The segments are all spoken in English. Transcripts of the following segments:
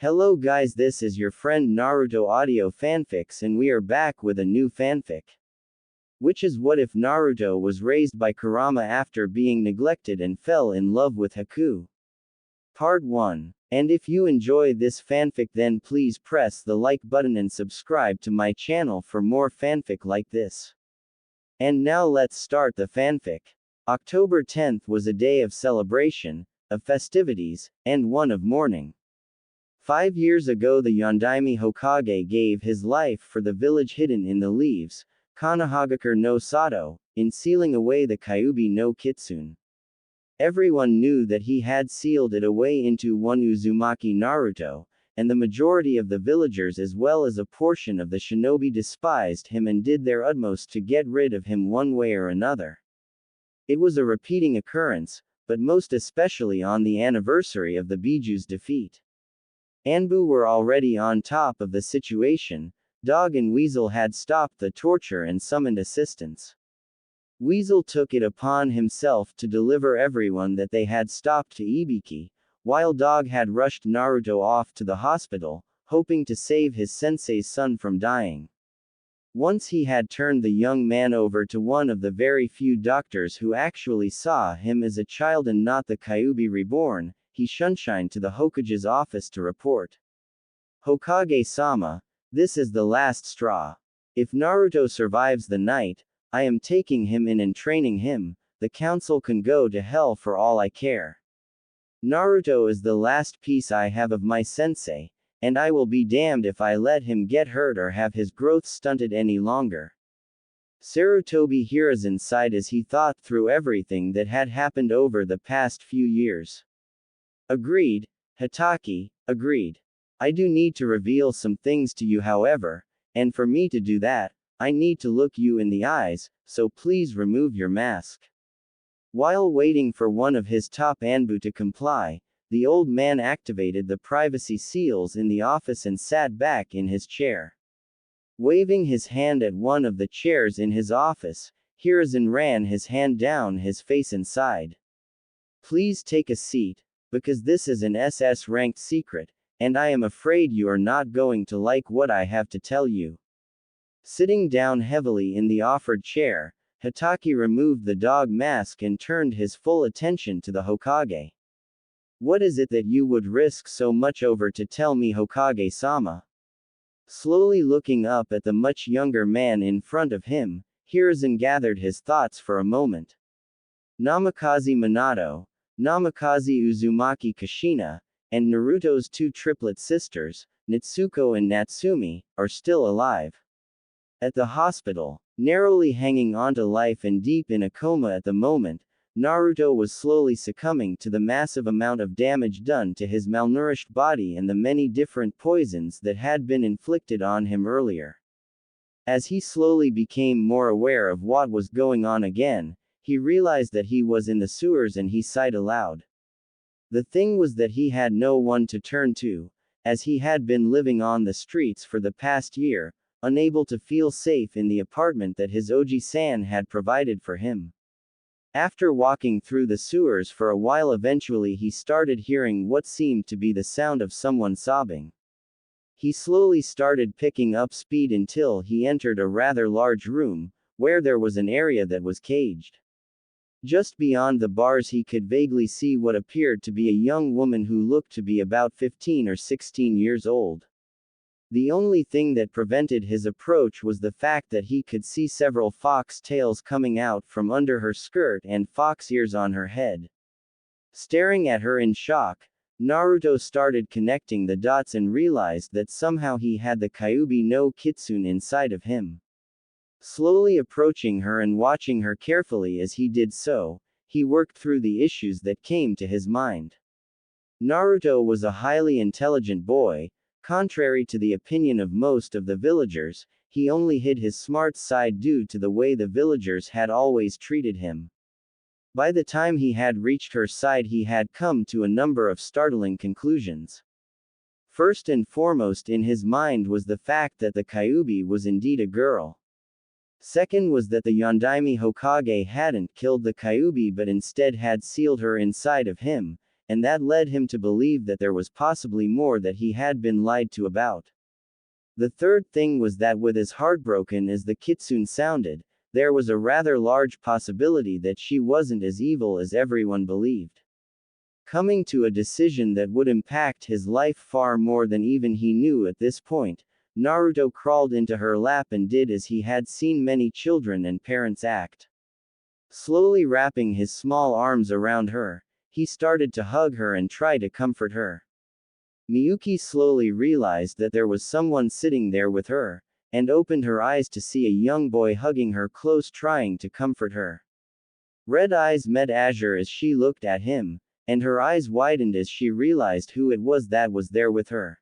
Hello guys, this is your friend Naruto Audio Fanfics and we are back with a new fanfic. Which is what if Naruto was raised by Kurama after being neglected and fell in love with Haku? Part 1. And if you enjoy this fanfic then please press the like button and subscribe to my channel for more fanfic like this. And now let's start the fanfic. October 10th was a day of celebration, of festivities, and one of mourning. 5 years ago the Yondaime Hokage gave his life for the village hidden in the leaves, Konohagakure no Sato, in sealing away the Kyuubi no Kitsune. Everyone knew that he had sealed it away into one Uzumaki Naruto, and the majority of the villagers as well as a portion of the shinobi despised him and did their utmost to get rid of him one way or another. It was a repeating occurrence, but most especially on the anniversary of the Biju's defeat. Anbu were already on top of the situation. Dog and Weasel had stopped the torture and summoned assistance. Weasel took it upon himself to deliver everyone that they had stopped to Ibiki, while Dog had rushed Naruto off to the hospital, hoping to save his sensei's son from dying. Once he had turned the young man over to one of the very few doctors who actually saw him as a child and not the Kyuubi reborn, he shunshined to the Hokage's office to report. Hokage-sama, this is the last straw. If Naruto survives the night, I am taking him in and training him. The council can go to hell for all I care. Naruto is the last piece I have of my sensei, and I will be damned if I let him get hurt or have his growth stunted any longer. Sarutobi Hiruzen sighed as he thought through everything that had happened over the past few years. Agreed, Hitaki, agreed. I do need to reveal some things to you however, and for me to do that, I need to look you in the eyes, so please remove your mask. While waiting for one of his top Anbu to comply, the old man activated the privacy seals in the office and sat back in his chair. Waving his hand at one of the chairs in his office, Hiruzen ran his hand down his face and sighed. Please take a seat, because this is an SS-ranked secret, and I am afraid you are not going to like what I have to tell you. Sitting down heavily in the offered chair, Hitaki removed the dog mask and turned his full attention to the Hokage. What is it that you would risk so much over to tell me, Hokage-sama? Slowly looking up at the much younger man in front of him, Hiruzen gathered his thoughts for a moment. Namikaze Minato, Namikaze Uzumaki Kushina, and Naruto's two triplet sisters, Natsuko and Natsumi, are still alive. At the hospital, narrowly hanging onto life and deep in a coma at the moment, Naruto was slowly succumbing to the massive amount of damage done to his malnourished body and the many different poisons that had been inflicted on him earlier. As he slowly became more aware of what was going on again, he realized that he was in the sewers and he sighed aloud. The thing was that he had no one to turn to, as he had been living on the streets for the past year, unable to feel safe in the apartment that his Oji-san had provided for him. After walking through the sewers for a while eventually he started hearing what seemed to be the sound of someone sobbing. He slowly started picking up speed until he entered a rather large room, where there was an area that was caged. Just beyond the bars he could vaguely see what appeared to be a young woman who looked to be about 15 or 16 years old. The only thing that prevented his approach was the fact that he could see several fox tails coming out from under her skirt and fox ears on her head. Staring at her in shock, Naruto started connecting the dots and realized that somehow he had the Kyuubi no Kitsune inside of him. Slowly approaching her and watching her carefully as he did so, he worked through the issues that came to his mind. Naruto was a highly intelligent boy. Contrary to the opinion of most of the villagers, he only hid his smart side due to the way the villagers had always treated him. By the time he had reached her side he had come to a number of startling conclusions. First and foremost in his mind was the fact that the Kyuubi was indeed a girl. Second was that the Yondaime Hokage hadn't killed the Kyuubi but instead had sealed her inside of him, and that led him to believe that there was possibly more that he had been lied to about. The third thing was that with as heartbroken as the kitsune sounded, there was a rather large possibility that she wasn't as evil as everyone believed. Coming to a decision that would impact his life far more than even he knew at this point, Naruto crawled into her lap and did as he had seen many children and parents act. Slowly wrapping his small arms around her, he started to hug her and try to comfort her. Miyuki slowly realized that there was someone sitting there with her, and opened her eyes to see a young boy hugging her close trying to comfort her. Red eyes met azure as she looked at him, and her eyes widened as she realized who it was that was there with her.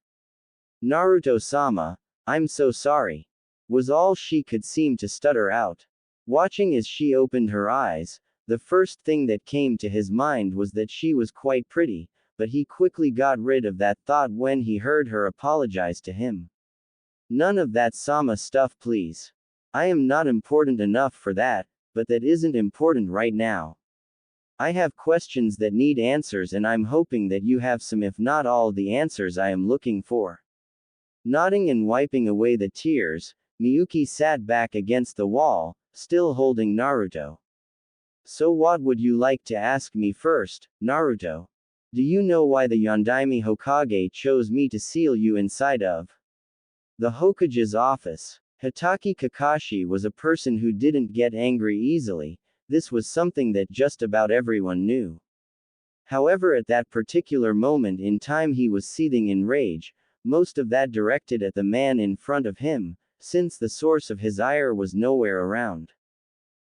Naruto-sama, I'm so sorry, was all she could seem to stutter out. Watching as she opened her eyes, the first thing that came to his mind was that she was quite pretty, but he quickly got rid of that thought when he heard her apologize to him. None of that Sama stuff please. I am not important enough for that, but that isn't important right now. I have questions that need answers and I'm hoping that you have some if not all the answers I am looking for. Nodding and wiping away the tears, Miyuki sat back against the wall, still holding Naruto. So what would you like to ask me first, Naruto? Do you know why the Yondaime Hokage chose me to seal you inside of the Hokage's office? Hitaki Kakashi was a person who didn't get angry easily. This was something that just about everyone knew. However, at that particular moment in time he was seething in rage, most of that directed at the man in front of him, since the source of his ire was nowhere around.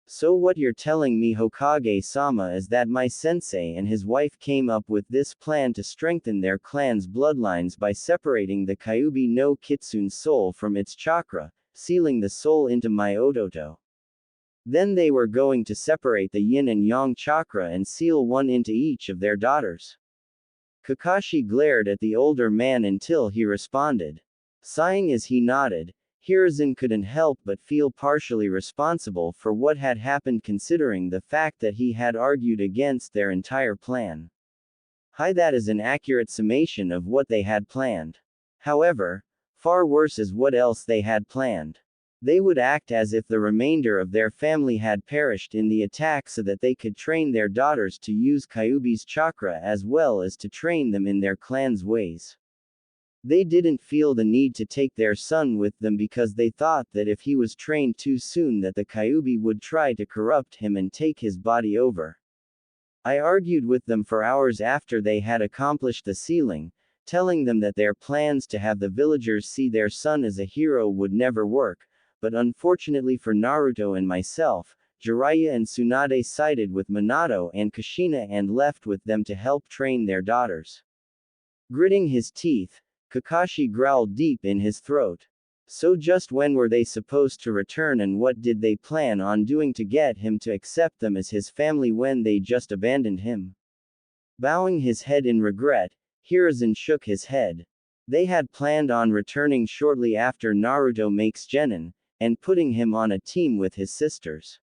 So what you're telling me, Hokage-sama, is that my sensei and his wife came up with this plan to strengthen their clan's bloodlines by separating the Kyuubi no Kitsune's soul from its chakra, sealing the soul into my Ototo. Then they were going to separate the yin and yang chakra and seal one into each of their daughters. Kakashi glared at the older man until he responded. Sighing as he nodded, Hiruzen couldn't help but feel partially responsible for what had happened considering the fact that he had argued against their entire plan. That is an accurate summation of what they had planned. However, far worse is what else they had planned. They would act as if the remainder of their family had perished in the attack so that they could train their daughters to use Kyuubi's chakra as well as to train them in their clan's ways. They didn't feel the need to take their son with them because they thought that if he was trained too soon that the Kyuubi would try to corrupt him and take his body over. I argued with them for hours after they had accomplished the sealing, telling them that their plans to have the villagers see their son as a hero would never work. But unfortunately for Naruto and myself, Jiraiya and Tsunade sided with Minato and Kushina and left with them to help train their daughters. Gritting his teeth, Kakashi growled deep in his throat. So just when were they supposed to return and what did they plan on doing to get him to accept them as his family when they just abandoned him? Bowing his head in regret, Hiruzen shook his head. They had planned on returning shortly after Naruto makes Genin, and putting him on a team with his sisters.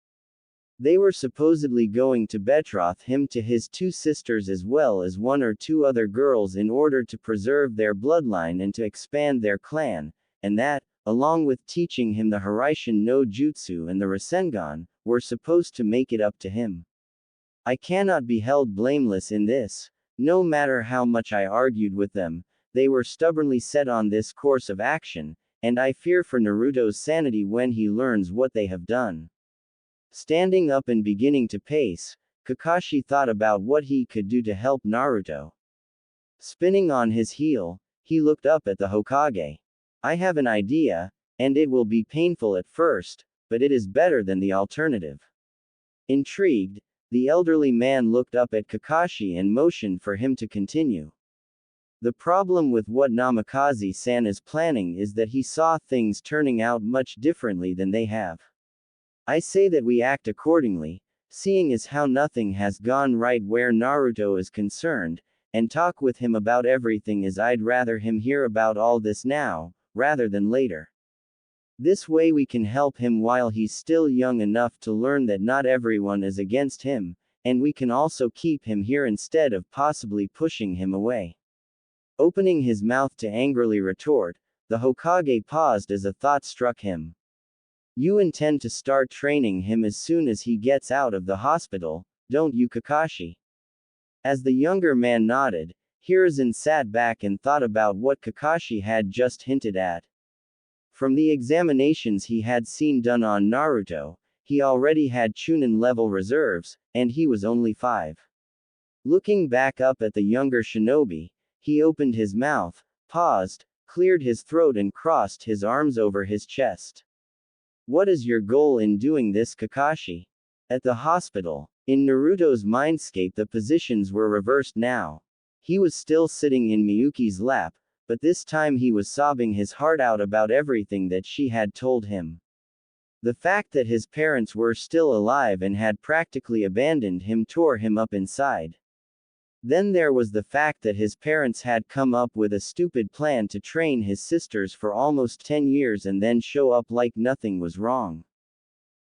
They were supposedly going to betroth him to his two sisters as well as one or two other girls in order to preserve their bloodline and to expand their clan, and that, along with teaching him the Hiraishin no Jutsu and the Rasengan, were supposed to make it up to him. I cannot be held blameless in this. No matter how much I argued with them, they were stubbornly set on this course of action, and I fear for Naruto's sanity when he learns what they have done. Standing up and beginning to pace, Kakashi thought about what he could do to help Naruto. Spinning on his heel, he looked up at the Hokage. I have an idea, and it will be painful at first, but it is better than the alternative. Intrigued, the elderly man looked up at Kakashi and motioned for him to continue. The problem with what Namikaze-san is planning is that he saw things turning out much differently than they have. I say that we act accordingly, seeing as how nothing has gone right where Naruto is concerned, and talk with him about everything as I'd rather him hear about all this now, rather than later. This way we can help him while he's still young enough to learn that not everyone is against him, and we can also keep him here instead of possibly pushing him away." Opening his mouth to angrily retort, the Hokage paused as a thought struck him. "You intend to start training him as soon as he gets out of the hospital, don't you, Kakashi?" As the younger man nodded, Hiruzen sat back and thought about what Kakashi had just hinted at. From the examinations he had seen done on Naruto, he already had Chunin-level reserves, and he was only 5. Looking back up at the younger shinobi, he opened his mouth, paused, cleared his throat and crossed his arms over his chest. "What is your goal in doing this, Kakashi?" At the hospital, in Naruto's mindscape the positions were reversed now. He was still sitting in Miyuki's lap, but this time he was sobbing his heart out about everything that she had told him. The fact that his parents were still alive and had practically abandoned him tore him up inside. Then there was the fact that his parents had come up with a stupid plan to train his sisters for almost 10 years and then show up like nothing was wrong.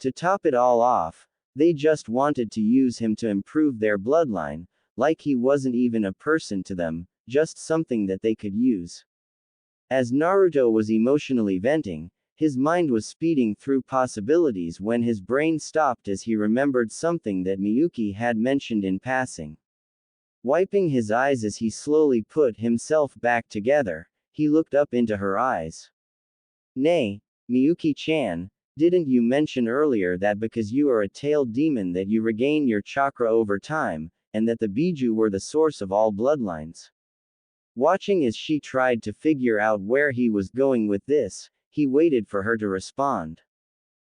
To top it all off, they just wanted to use him to improve their bloodline, like he wasn't even a person to them, just something that they could use. As Naruto was emotionally venting, his mind was speeding through possibilities when his brain stopped as he remembered something that Miyuki had mentioned in passing. Wiping his eyes as he slowly put himself back together, he looked up into her eyes. "Nay, Miyuki-chan, didn't you mention earlier that because you are a tailed demon that you regain your chakra over time, and that the Biju were the source of all bloodlines?" Watching as she tried to figure out where he was going with this, he waited for her to respond.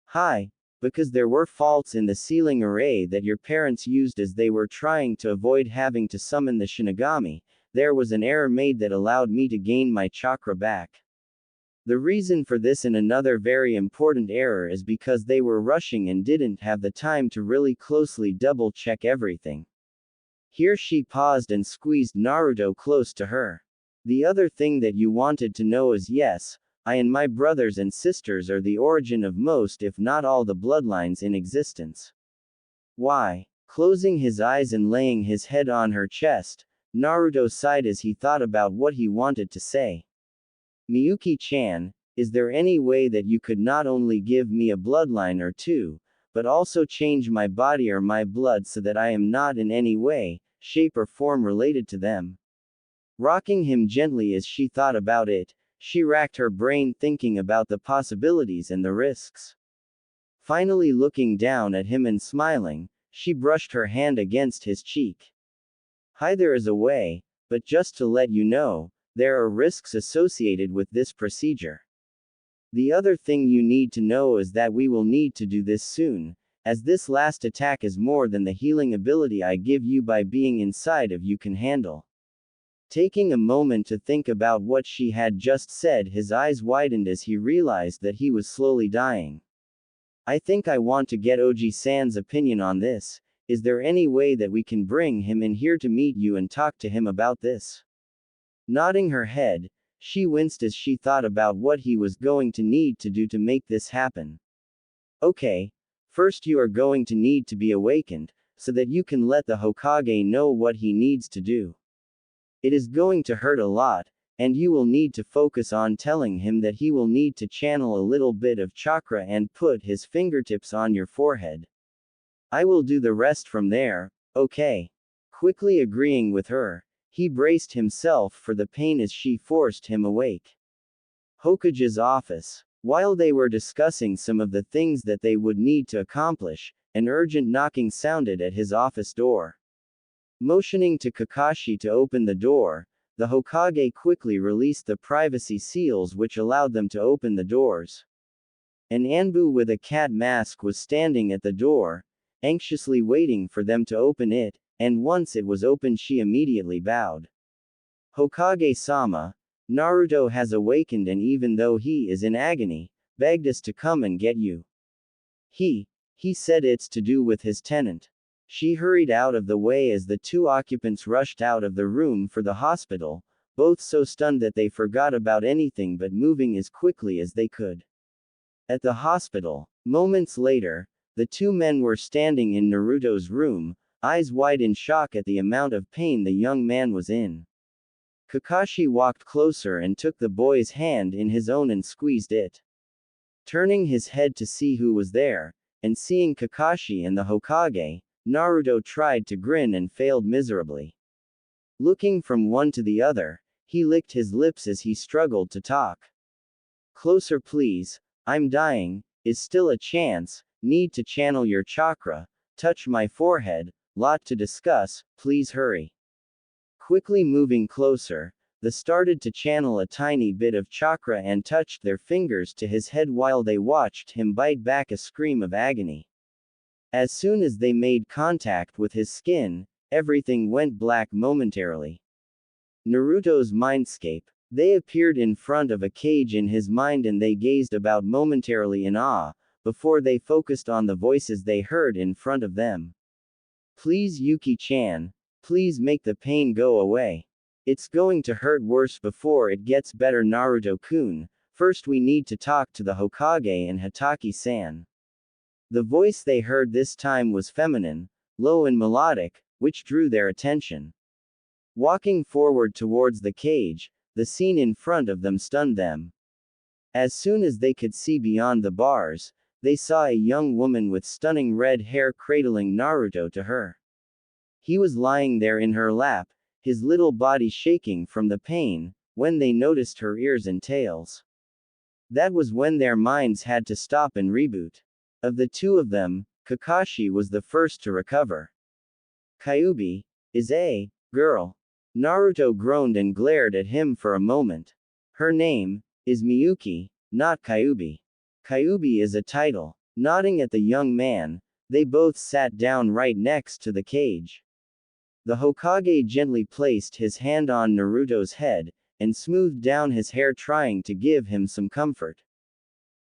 "Hi, because there were faults in the sealing array that your parents used as they were trying to avoid having to summon the Shinigami, there was an error made that allowed me to gain my chakra back. The reason for this and another very important error is because they were rushing and didn't have the time to really closely double-check everything." Here she paused and squeezed Naruto close to her. "The other thing that you wanted to know is yes, I and my brothers and sisters are the origin of most if not all the bloodlines in existence." "Why?" Closing his eyes and laying his head on her chest, Naruto sighed as he thought about what he wanted to say. "Miyuki-chan, is there any way that you could not only give me a bloodline or two, but also change my body or my blood so that I am not in any way, shape or form related to them?" Rocking him gently as she thought about it, she racked her brain thinking about the possibilities and the risks. Finally looking down at him and smiling, she brushed her hand against his cheek. "Hi, there is a way, but just to let you know, there are risks associated with this procedure. The other thing you need to know is that we will need to do this soon, as this last attack is more than the healing ability I give you by being inside of you can handle." Taking a moment to think about what she had just said, his eyes widened as he realized that he was slowly dying. "I think I want to get Oji-san's opinion on this. Is there any way that we can bring him in here to meet you and talk to him about this?" Nodding her head, she winced as she thought about what he was going to need to do to make this happen. "Okay. First you are going to need to be awakened, so that you can let the Hokage know what he needs to do. It is going to hurt a lot, and you will need to focus on telling him that he will need to channel a little bit of chakra and put his fingertips on your forehead. I will do the rest from there, okay?" Quickly agreeing with her, he braced himself for the pain as she forced him awake. Hokage's office. While they were discussing some of the things that they would need to accomplish, an urgent knocking sounded at his office door. Motioning to Kakashi to open the door, the Hokage quickly released the privacy seals which allowed them to open the doors. An Anbu with a cat mask was standing at the door, anxiously waiting for them to open it, and once it was opened she immediately bowed. "Hokage-sama, Naruto has awakened and even though he is in agony, begged us to come and get you. He said it's to do with his tenant." She hurried out of the way as the two occupants rushed out of the room for the hospital, both so stunned that they forgot about anything but moving as quickly as they could. At the hospital, moments later, the two men were standing in Naruto's room, eyes wide in shock at the amount of pain the young man was in. Kakashi walked closer and took the boy's hand in his own and squeezed it. Turning his head to see who was there, and seeing Kakashi and the Hokage, Naruto tried to grin and failed miserably. Looking from one to the other, he licked his lips as he struggled to talk. Closer please, I'm dying, is still a chance, need to channel your chakra, touch my forehead, lot to discuss, please hurry. Quickly moving closer, they started to channel a tiny bit of chakra and touched their fingers to his head while they watched him bite back a scream of agony. As soon as they made contact with his skin, everything went black momentarily. Naruto's mindscape. They appeared in front of a cage in his mind and they gazed about momentarily in awe, before they focused on the voices they heard in front of them. Please Yuki-chan, please make the pain go away. It's going to hurt worse before it gets better Naruto-kun, first we need to talk to the Hokage and Hatake-san. The voice they heard this time was feminine, low and melodic, which drew their attention. Walking forward towards the cage, the scene in front of them stunned them. As soon as they could see beyond the bars, they saw a young woman with stunning red hair cradling Naruto to her. He was lying there in her lap, his little body shaking from the pain, when they noticed her ears and tails. That was when their minds had to stop and reboot. Of the two of them, Kakashi was the first to recover. Kyuubi is a girl. Naruto groaned and glared at him for a moment. Her name is Miyuki, not Kyuubi. Kyuubi is a title. Nodding at the young man, they both sat down right next to the cage. The Hokage gently placed his hand on Naruto's head, and smoothed down his hair trying to give him some comfort.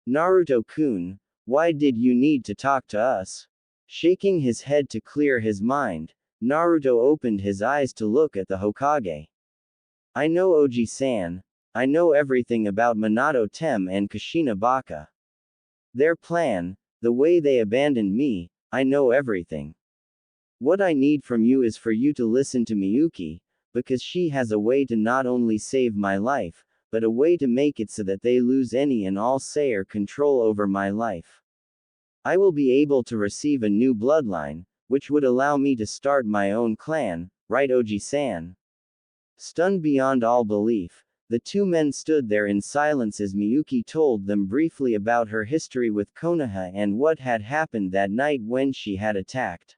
Naruto-kun, why did you need to talk to us? Shaking his head to clear his mind, Naruto opened his eyes to look at the Hokage. I know Oji-san, I know everything about Minato Tem and Kushina Baka. Their plan, the way they abandoned me, I know everything. What I need from you is for you to listen to Miyuki, because she has a way to not only save my life, but a way to make it so that they lose any and all say or control over my life. I will be able to receive a new bloodline, which would allow me to start my own clan, right Oji-san? Stunned beyond all belief, the two men stood there in silence as Miyuki told them briefly about her history with Konoha and what had happened that night when she had attacked.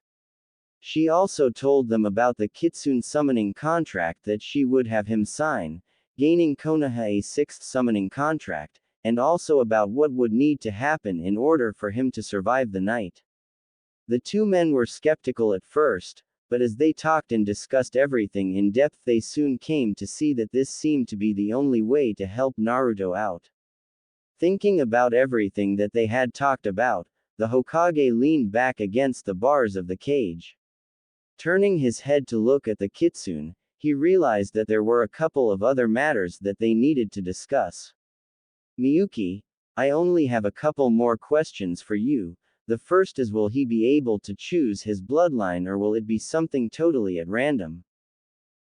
She also told them about the Kitsune summoning contract that she would have him sign, gaining Konoha a sixth summoning contract, and also about what would need to happen in order for him to survive the night. The two men were skeptical at first, but as they talked and discussed everything in depth they soon came to see that this seemed to be the only way to help Naruto out. Thinking about everything that they had talked about, the Hokage leaned back against the bars of the cage. Turning his head to look at the Kitsune, he realized that there were a couple of other matters that they needed to discuss. Miyuki, I only have a couple more questions for you. The first is, will he be able to choose his bloodline or will it be something totally at random?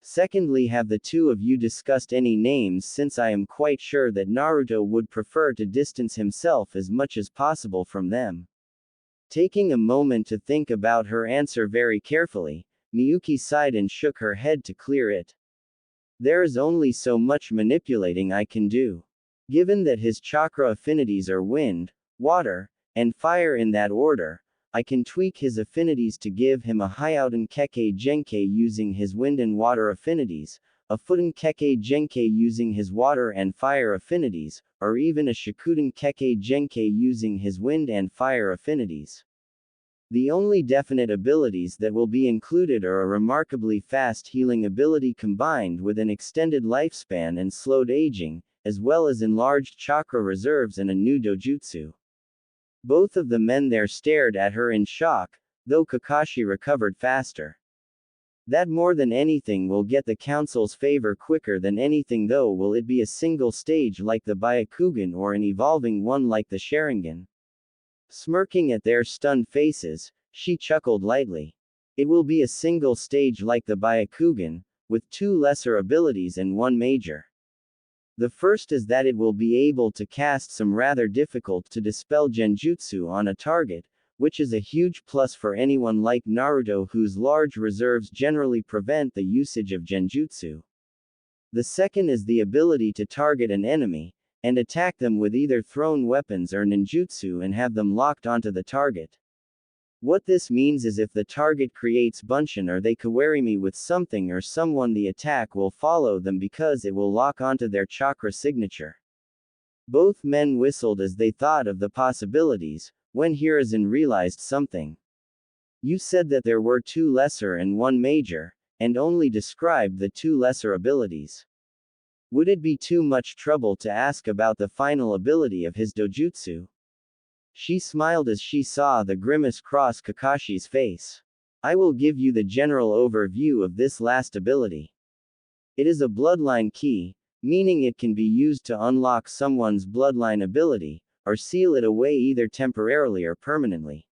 Secondly, have the two of you discussed any names, since I am quite sure that Naruto would prefer to distance himself as much as possible from them. Taking a moment to think about her answer very carefully, Miyuki sighed and shook her head to clear it. There is only so much manipulating I can do. Given that his chakra affinities are wind, water, and fire in that order, I can tweak his affinities to give him a Hyouten Kekkei Genkai using his wind and water affinities, a Futen Kekkei Genkai using his water and fire affinities, or even a Shikuten Kekkei Genkai using his wind and fire affinities. The only definite abilities that will be included are a remarkably fast healing ability combined with an extended lifespan and slowed aging, as well as enlarged chakra reserves and a new dojutsu. Both of the men there stared at her in shock, though Kakashi recovered faster. That more than anything will get the council's favor quicker than anything, though. Will it be a single stage like the Byakugan or an evolving one like the Sharingan? Smirking at their stunned faces, she chuckled lightly. It will be a single stage like the Byakugan, with 2 lesser abilities and 1 major. The first is that it will be able to cast some rather difficult to dispel genjutsu on a target, which is a huge plus for anyone like Naruto whose large reserves generally prevent the usage of genjutsu. The second is the ability to target an enemy, and attack them with either thrown weapons or ninjutsu and have them locked onto the target. What this means is if the target creates bunshin or they kawarimi with something or someone, the attack will follow them because it will lock onto their chakra signature. Both men whistled as they thought of the possibilities, when Hiruzen realized something. You said that there were 2 lesser and 1 major, and only described the 2 lesser abilities. Would it be too much trouble to ask about the final ability of his dojutsu? She smiled as she saw the grimace cross Kakashi's face. I will give you the general overview of this last ability. It is a bloodline key, meaning it can be used to unlock someone's bloodline ability, or seal it away either temporarily or permanently.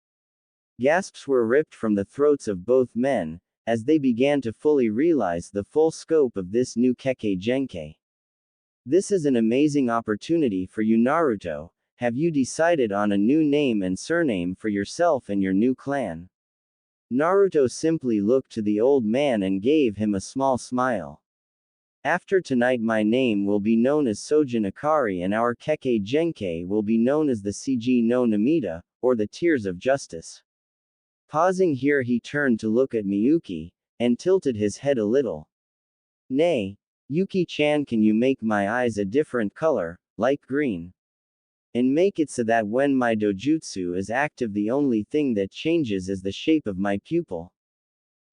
Gasps were ripped from the throats of both men, as they began to fully realize the full scope of this new Kekkei Genkei. This is an amazing opportunity for you, Naruto. Have you decided on a new name and surname for yourself and your new clan? Naruto simply looked to the old man and gave him a small smile. After tonight my name will be known as Sojin Akari and our Kekkei Genkei will be known as the Cg no Namida, or the Tears of Justice. Pausing here he turned to look at Miyuki, and tilted his head a little. Nay, Yuki-chan, can you make my eyes a different color, like green? And make it so that when my dojutsu is active the only thing that changes is the shape of my pupil.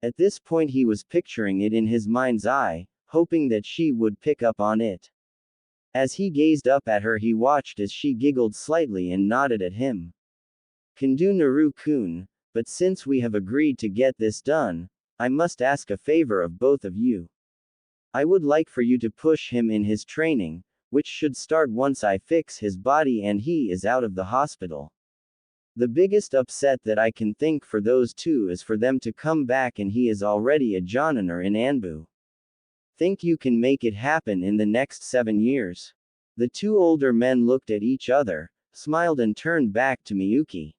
At this point he was picturing it in his mind's eye, hoping that she would pick up on it. As he gazed up at her he watched as she giggled slightly and nodded at him. Can do, Naru-kun, but since we have agreed to get this done, I must ask a favor of both of you. I would like for you to push him in his training, which should start once I fix his body and he is out of the hospital. The biggest upset that I can think for those 2 is for them to come back and he is already a Jonaner in Anbu. Think you can make it happen in the next 7 years? The 2 older men looked at each other, smiled and turned back to Miyuki.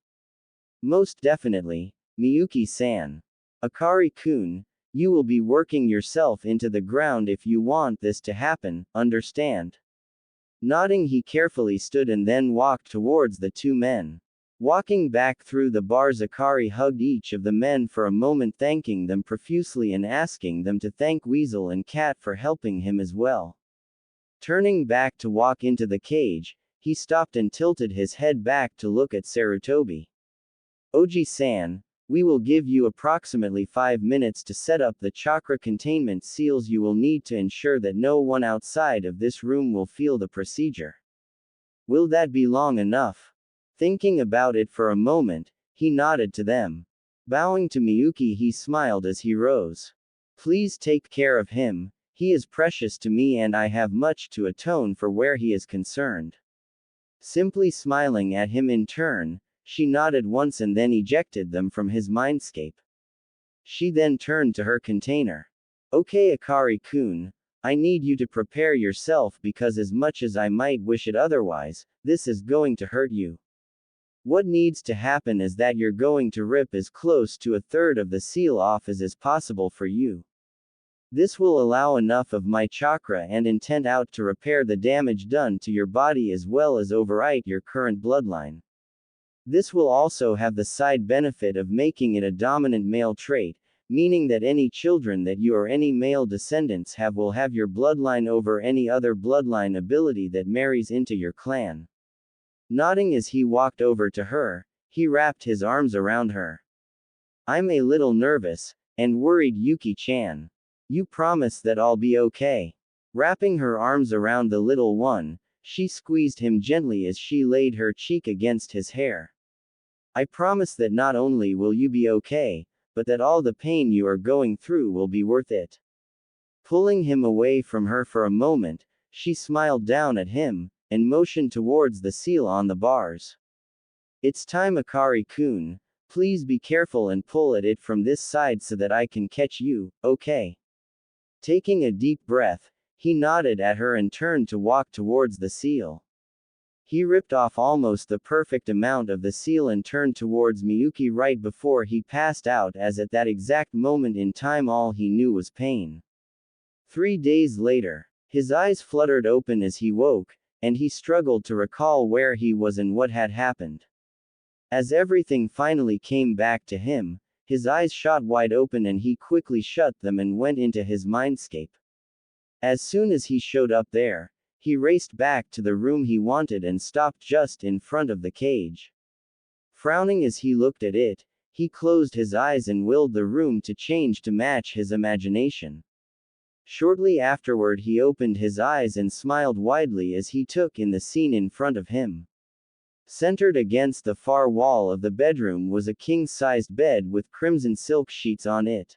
Most definitely, Miyuki-san. Akari-kun, you will be working yourself into the ground if you want this to happen, understand? Nodding he carefully stood and then walked towards the 2 men. Walking back through the bars Akari hugged each of the men for a moment, thanking them profusely and asking them to thank Weasel and Cat for helping him as well. Turning back to walk into the cage, he stopped and tilted his head back to look at Sarutobi. Oji-san, we will give you approximately 5 minutes to set up the chakra containment seals. You will need to ensure that no one outside of this room will feel the procedure. Will that be long enough? Thinking about it for a moment, he nodded to them. Bowing to Miyuki he smiled as he rose. Please take care of him, he is precious to me and I have much to atone for where he is concerned. Simply smiling at him in turn, she nodded once and then ejected them from his mindscape. She then turned to her container. Okay, Akari-kun, I need you to prepare yourself because as much as I might wish it otherwise, this is going to hurt you. What needs to happen is that you're going to rip as close to 1/3 of the seal off as is possible for you. This will allow enough of my chakra and intent out to repair the damage done to your body as well as overwrite your current bloodline. This will also have the side benefit of making it a dominant male trait, meaning that any children that you or any male descendants have will have your bloodline over any other bloodline ability that marries into your clan. Nodding as he walked over to her, he wrapped his arms around her. I'm a little nervous, and worried, Yuki-chan. You promise that I'll be okay? Wrapping her arms around the little one, she squeezed him gently as she laid her cheek against his hair. I promise that not only will you be okay, but that all the pain you are going through will be worth it. Pulling him away from her for a moment, she smiled down at him, and motioned towards the seal on the bars. It's time, Akari-kun. Please be careful and pull at it from this side so that I can catch you, okay? Taking a deep breath, he nodded at her and turned to walk towards the seal. He ripped off almost the perfect amount of the seal and turned towards Miyuki right before he passed out, as at that exact moment in time all he knew was pain. 3 days later, his eyes fluttered open as he woke, and he struggled to recall where he was and what had happened. As everything finally came back to him, his eyes shot wide open and he quickly shut them and went into his mindscape. As soon as he showed up there, he raced back to the room he wanted and stopped just in front of the cage. Frowning as he looked at it, he closed his eyes and willed the room to change to match his imagination. Shortly afterward he opened his eyes and smiled widely as he took in the scene in front of him. Centered against the far wall of the bedroom was a king-sized bed with crimson silk sheets on it.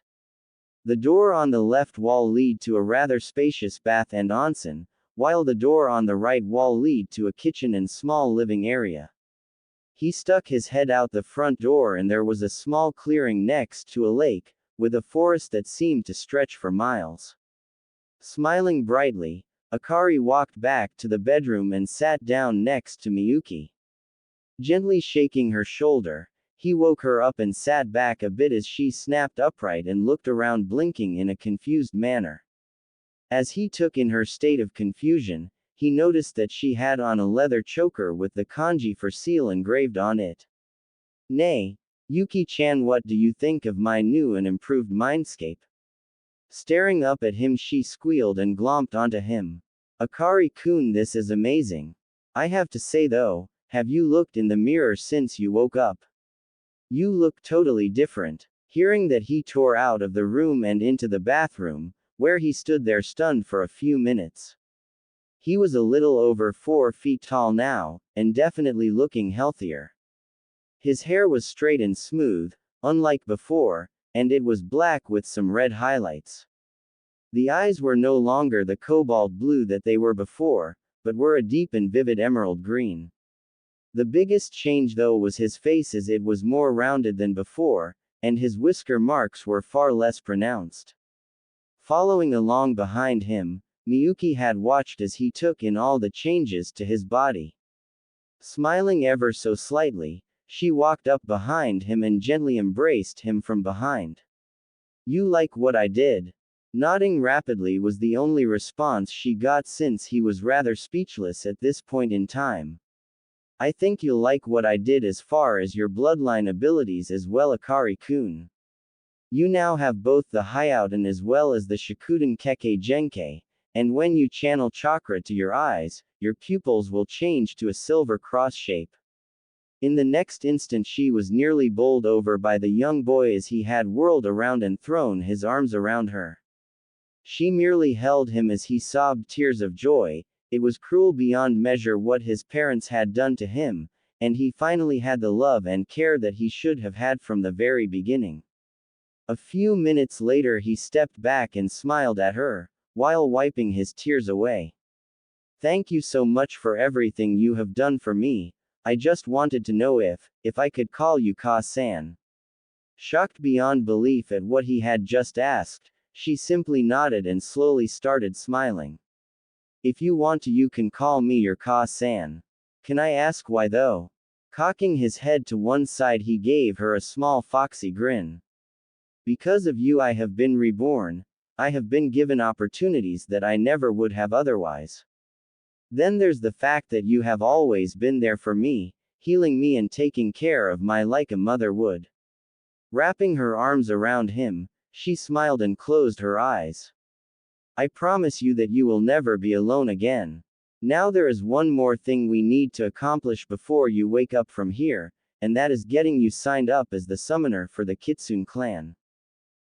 The door on the left wall led to a rather spacious bath and onsen, while the door on the right wall led to a kitchen and small living area. He stuck his head out the front door and there was a small clearing next to a lake, with a forest that seemed to stretch for miles. Smiling brightly, Akari walked back to the bedroom and sat down next to Miyuki. Gently shaking her shoulder, he woke her up and sat back a bit as she snapped upright and looked around, blinking in a confused manner. As he took in her state of confusion, he noticed that she had on a leather choker with the kanji for seal engraved on it. "Nay, Yuki-chan, what do you think of my new and improved mindscape?" Staring up at him, she squealed and glomped onto him. "Akari-kun, this is amazing. I have to say though, have you looked in the mirror since you woke up? You look totally different." Hearing that, he tore out of the room and into the bathroom, where he stood there stunned for a few minutes. He was a little over 4 feet tall now, and definitely looking healthier. His hair was straight and smooth, unlike before, and it was black with some red highlights. The eyes were no longer the cobalt blue that they were before, but were a deep and vivid emerald green. The biggest change though was his face, as it was more rounded than before, and his whisker marks were far less pronounced. Following along behind him, Miyuki had watched as he took in all the changes to his body. Smiling ever so slightly, she walked up behind him and gently embraced him from behind. "You like what I did?" Nodding rapidly was the only response she got, since he was rather speechless at this point in time. "I think you'll like what I did as far as your bloodline abilities as well, Akari-kun. You now have both the Hyouten as well as the Shikuden Kekkei Genkei, and when you channel chakra to your eyes, your pupils will change to a silver cross shape." In the next instant she was nearly bowled over by the young boy as he had whirled around and thrown his arms around her. She merely held him as he sobbed tears of joy. It was cruel beyond measure what his parents had done to him, and he finally had the love and care that he should have had from the very beginning. A few minutes later he stepped back and smiled at her, while wiping his tears away. "Thank you so much for everything you have done for me. I just wanted to know if I could call you Ka-san." Shocked beyond belief at what he had just asked, she simply nodded and slowly started smiling. "If you want to, you can call me your Ka-san. Can I ask why though?" Cocking his head to one side, he gave her a small foxy grin. "Because of you I have been reborn. I have been given opportunities that I never would have otherwise. Then there's the fact that you have always been there for me, healing me and taking care of me like a mother would." Wrapping her arms around him, she smiled and closed her eyes. "I promise you that you will never be alone again. Now there is one more thing we need to accomplish before you wake up from here, and that is getting you signed up as the summoner for the Kitsune clan."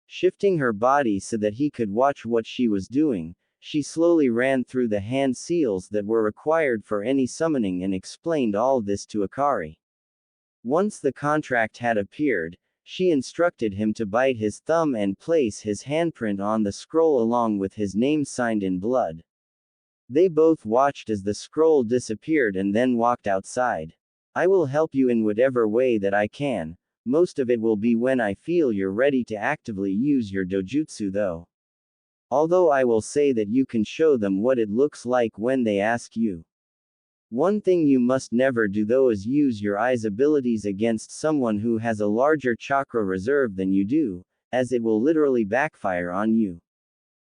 Shifting her body so that he could watch what she was doing, she slowly ran through the hand seals that were required for any summoning and explained all this to Akari. Once the contract had appeared, she instructed him to bite his thumb and place his handprint on the scroll along with his name signed in blood. They both watched as the scroll disappeared and then walked outside. "I will help you in whatever way that I can. Most of it will be when I feel you're ready to actively use your dojutsu though. Although I will say that you can show them what it looks like when they ask you. One thing you must never do though is use your eyes abilities against someone who has a larger chakra reserve than you do, as it will literally backfire on you.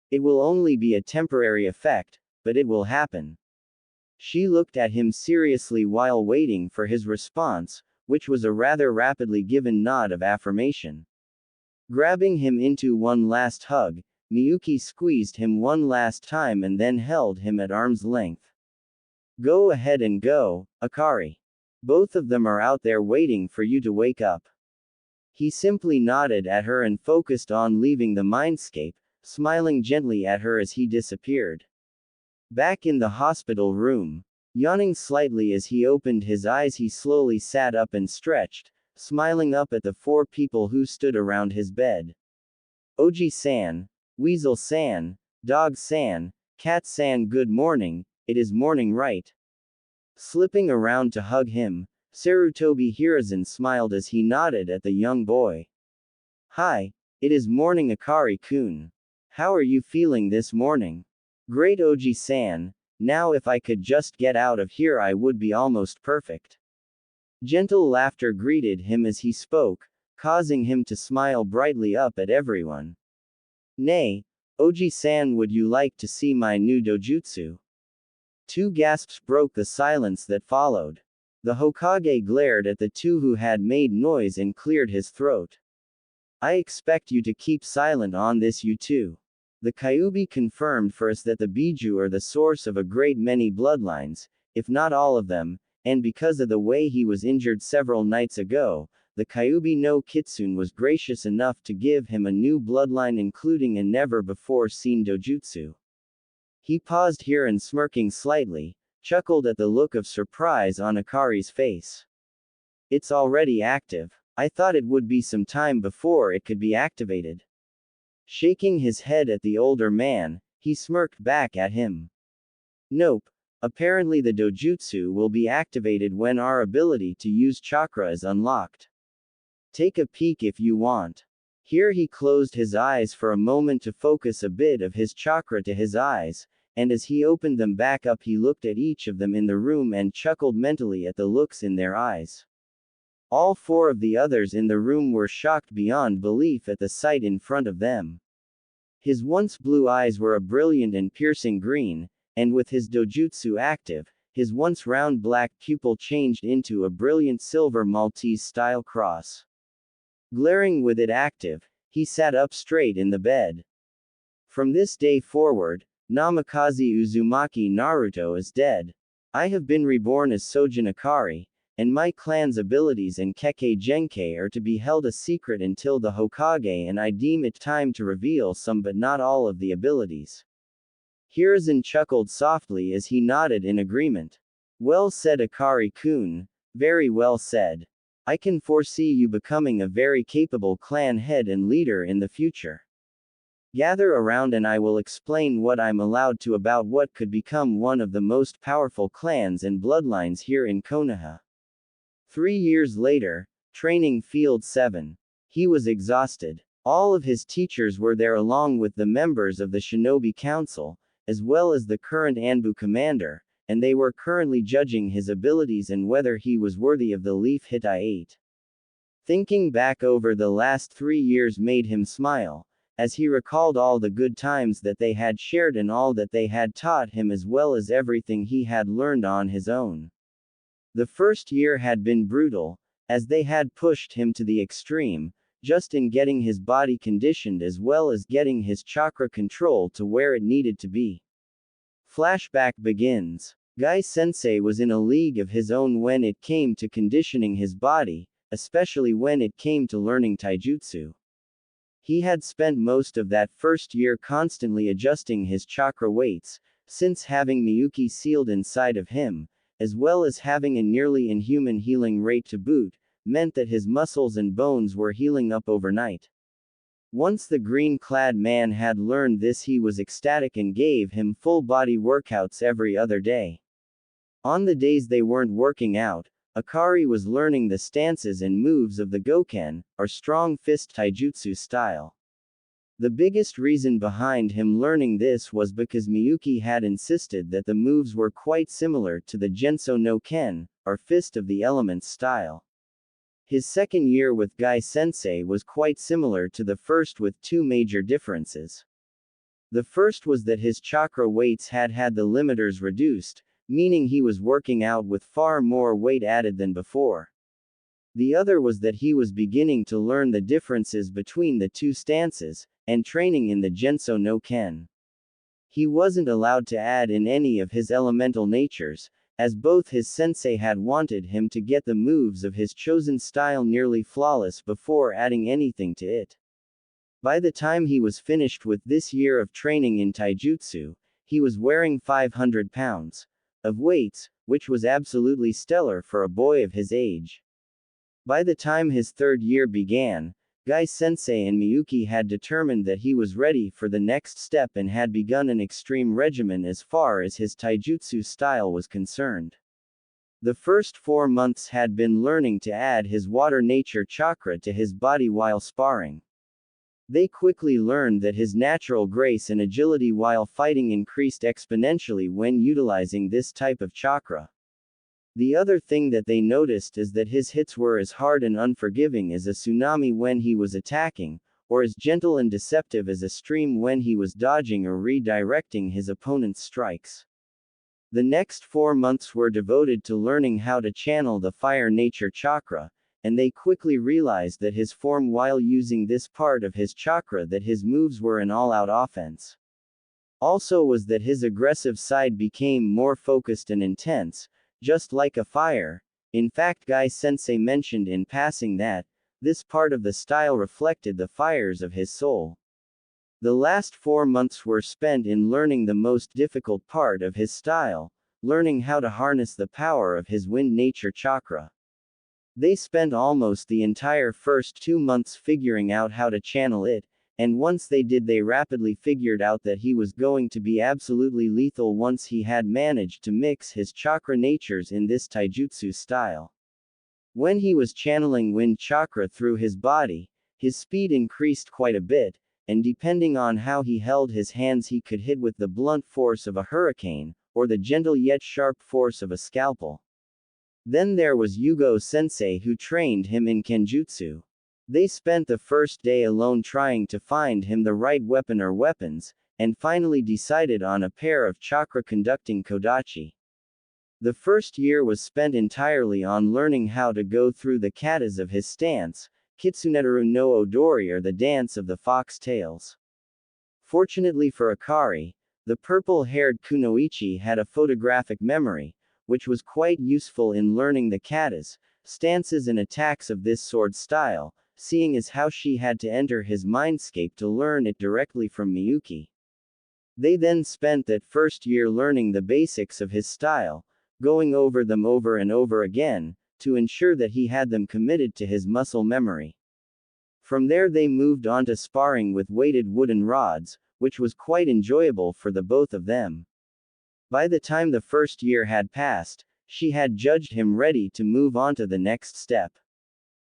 It will only be a temporary effect, but it will happen. She looked at him seriously while waiting for his response, which was a rather rapidly given nod of affirmation. Grabbing him into one last hug, Miyuki squeezed him one last time and then held him at arm's length. Go ahead and go, Akari. Both of them are out there waiting for you to wake up. He simply nodded at her and focused on leaving the mindscape, smiling gently at her as he disappeared. Back in the hospital room, yawning slightly as he opened his eyes, he slowly sat up and stretched, smiling up at the 4 people who stood around his bed. Oji-san, Weasel-san, Dog-san, Cat-san, good morning, it is morning right? Slipping around to hug him, Sarutobi Hiruzen smiled as he nodded at the young boy. Hi, it is morning Akari-kun. How are you feeling this morning? Great Oji-san, now if I could just get out of here I would be almost perfect. Gentle laughter greeted him as he spoke, causing him to smile brightly up at everyone. Nay, Oji-san, would you like to see my new dojutsu? 2 gasps broke the silence that followed. The Hokage glared at the 2 who had made noise and cleared his throat. I expect you to keep silent on this, you two. The Kyuubi confirmed for us that the Biju are the source of a great many bloodlines, if not all of them, and because of the way he was injured several nights ago, the Kyuubi no Kitsune was gracious enough to give him a new bloodline including a never-before-seen dojutsu. He paused here and smirking slightly, chuckled at the look of surprise on Akari's face. It's already active. I thought it would be some time before it could be activated. Shaking his head at the older man, he smirked back at him. Nope. Apparently the dojutsu will be activated when our ability to use chakra is unlocked. Take a peek if you want. Here he closed his eyes for a moment to focus a bit of his chakra to his eyes, and as he opened them back up he looked at each of them in the room and chuckled mentally at the looks in their eyes. All 4 of the others in the room were shocked beyond belief at the sight in front of them. His once blue eyes were a brilliant and piercing green, and with his dojutsu active, his once round black pupil changed into a brilliant silver Maltese-style cross. Glaring with it active, he sat up straight in the bed. From this day forward, Namikaze Uzumaki Naruto is dead. I have been reborn as Sojin Akari, and my clan's abilities and Kekkei Genkei are to be held a secret until the Hokage, and I deem it time to reveal some but not all of the abilities. Hiruzen chuckled softly as he nodded in agreement. Well said Akari-kun, very well said. I can foresee you becoming a very capable clan head and leader in the future. Gather around and I will explain what I'm allowed to about what could become one of the most powerful clans and bloodlines here in Konoha. 3 years later, Training Field 7. He was exhausted. All of his teachers were there along with the members of the Shinobi Council, as well as the current Anbu commander, and they were currently judging his abilities and whether he was worthy of the leaf hit I ate. Thinking back over the last 3 years made him smile, as he recalled all the good times that they had shared and all that they had taught him as well as everything he had learned on his own. The first year had been brutal, as they had pushed him to the extreme, just in getting his body conditioned as well as getting his chakra control to where it needed to be. Flashback begins. Guy-sensei was in a league of his own when it came to conditioning his body, especially when it came to learning taijutsu. He had spent most of that first year constantly adjusting his chakra weights, since having Miyuki sealed inside of him, as well as having a nearly inhuman healing rate to boot, meant that his muscles and bones were healing up overnight. Once the green-clad man had learned this, he was ecstatic and gave him full-body workouts every other day. On the days they weren't working out, Akari was learning the stances and moves of the Goken, or strong fist taijutsu style. The biggest reason behind him learning this was because Miyuki had insisted that the moves were quite similar to the Genso no Ken, or fist of the elements style. His second year with Gai Sensei was quite similar to the first with two major differences. The first was that his chakra weights had the limiters reduced, meaning he was working out with far more weight added than before. The other was that he was beginning to learn the differences between the two stances, and training in the Genso no Ken. He wasn't allowed to add in any of his elemental natures, as both his sensei had wanted him to get the moves of his chosen style nearly flawless before adding anything to it. By the time he was finished with this year of training in taijutsu, he was wearing 500 pounds of weights, which was absolutely stellar for a boy of his age. By the time his third year began, Gai Sensei and Miyuki had determined that he was ready for the next step and had begun an extreme regimen as far as his taijutsu style was concerned. The first 4 months had been learning to add his water nature chakra to his body while sparring. They quickly learned that his natural grace and agility while fighting increased exponentially when utilizing this type of chakra. The other thing that they noticed is that his hits were as hard and unforgiving as a tsunami when he was attacking, or as gentle and deceptive as a stream when he was dodging or redirecting his opponent's strikes. The next 4 months were devoted to learning how to channel the fire nature chakra, and they quickly realized that his form while using this part of his chakra that his moves were an all-out offense. Also was that his aggressive side became more focused and intense, just like a fire. In fact, Gai Sensei mentioned in passing that this part of the style reflected the fires of his soul. The last 4 months were spent in learning the most difficult part of his style, learning how to harness the power of his wind nature chakra. They spent almost the entire first 2 months figuring out how to channel it, and once they did they rapidly figured out that he was going to be absolutely lethal once he had managed to mix his chakra natures in this taijutsu style. When he was channeling wind chakra through his body, his speed increased quite a bit, and depending on how he held his hands he could hit with the blunt force of a hurricane, or the gentle yet sharp force of a scalpel. Then there was Yugo Sensei who trained him in Kenjutsu. They spent the first day alone trying to find him the right weapon or weapons, and finally decided on a pair of chakra-conducting kodachi. The first year was spent entirely on learning how to go through the katas of his stance, Kitsuneteru no Odori or the dance of the fox tails. Fortunately for Akari, the purple-haired kunoichi had a photographic memory, which was quite useful in learning the katas, stances and attacks of this sword style, seeing as how she had to enter his mindscape to learn it directly from Miyuki. They then spent that first year learning the basics of his style, going over them over and over again, to ensure that he had them committed to his muscle memory. From there they moved on to sparring with weighted wooden rods, which was quite enjoyable for the both of them. By the time the first year had passed, she had judged him ready to move on to the next step.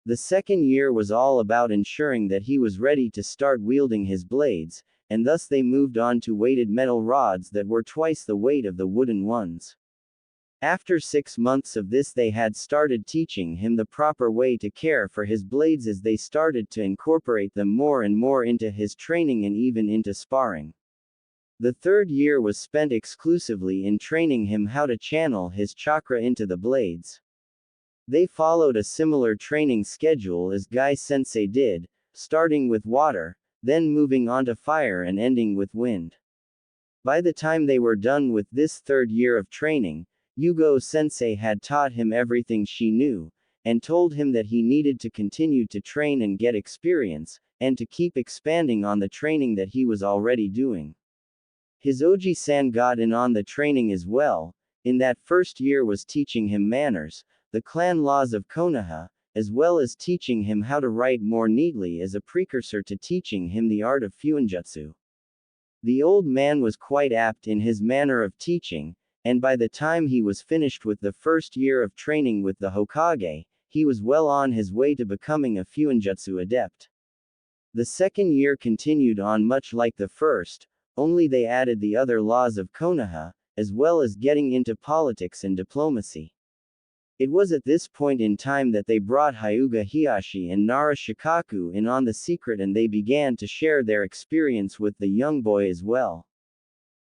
The second year was all about ensuring that he was ready to start wielding his blades, and thus they moved on to weighted metal rods that were twice the weight of the wooden ones. After 6 months of this they had started teaching him the proper way to care for his blades as they started to incorporate them more and more into his training and even into sparring. The third year was spent exclusively in training him how to channel his chakra into the blades. They followed a similar training schedule as Gai Sensei did, starting with water, then moving on to fire and ending with wind. By the time they were done with this third year of training, Yugo Sensei had taught him everything she knew, and told him that he needed to continue to train and get experience, and to keep expanding on the training that he was already doing. His Oji-san got in on the training as well, in that first year was teaching him manners, the clan laws of Konoha, as well as teaching him how to write more neatly as a precursor to teaching him the art of fuinjutsu. The old man was quite apt in his manner of teaching, and by the time he was finished with the first year of training with the Hokage, he was well on his way to becoming a Fuinjutsu adept. The second year continued on much like the first, only they added the other laws of Konoha, as well as getting into politics and diplomacy. It was at this point in time that they brought Hyuga Hiyashi and Nara Shikaku in on the secret, and they began to share their experience with the young boy as well.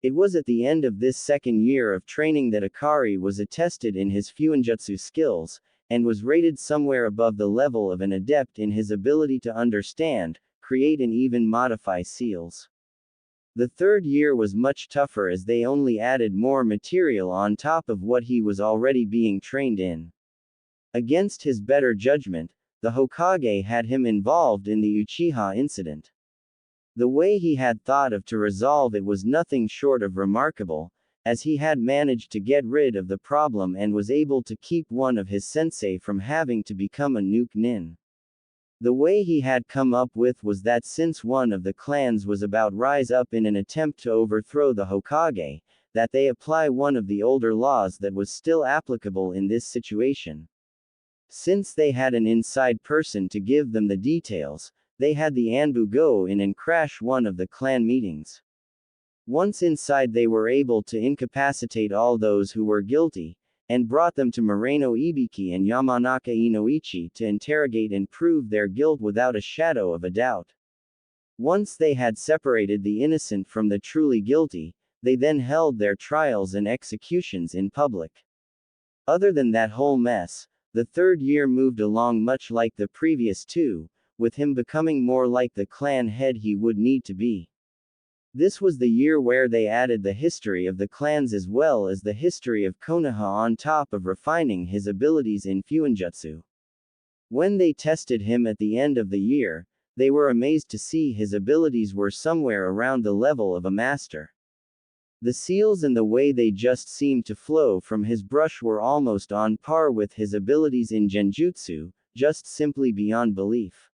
It was at the end of this second year of training that Akari was attested in his Fuinjutsu skills, and was rated somewhere above the level of an adept in his ability to understand, create and even modify seals. The third year was much tougher as they only added more material on top of what he was already being trained in. Against his better judgment, the Hokage had him involved in the Uchiha incident. The way he had thought of to resolve it was nothing short of remarkable, as he had managed to get rid of the problem and was able to keep one of his sensei from having to become a nuke nin. The way he had come up with was that since one of the clans was about rise up in an attempt to overthrow the Hokage, that they apply one of the older laws that was still applicable in this situation. Since they had an inside person to give them the details, they had the Anbu go in and crash one of the clan meetings. Once inside, they were able to incapacitate all those who were guilty, and brought them to Moreno Ibiki and Yamanaka Inoichi to interrogate and prove their guilt without a shadow of a doubt. Once they had separated the innocent from the truly guilty, they then held their trials and executions in public. Other than that whole mess, the third year moved along much like the previous two, with him becoming more like the clan head he would need to be. This was the year where they added the history of the clans as well as the history of Konoha on top of refining his abilities in Fuinjutsu. When they tested him at the end of the year, they were amazed to see his abilities were somewhere around the level of a master. The seals and the way they just seemed to flow from his brush were almost on par with his abilities in Genjutsu, just simply beyond belief.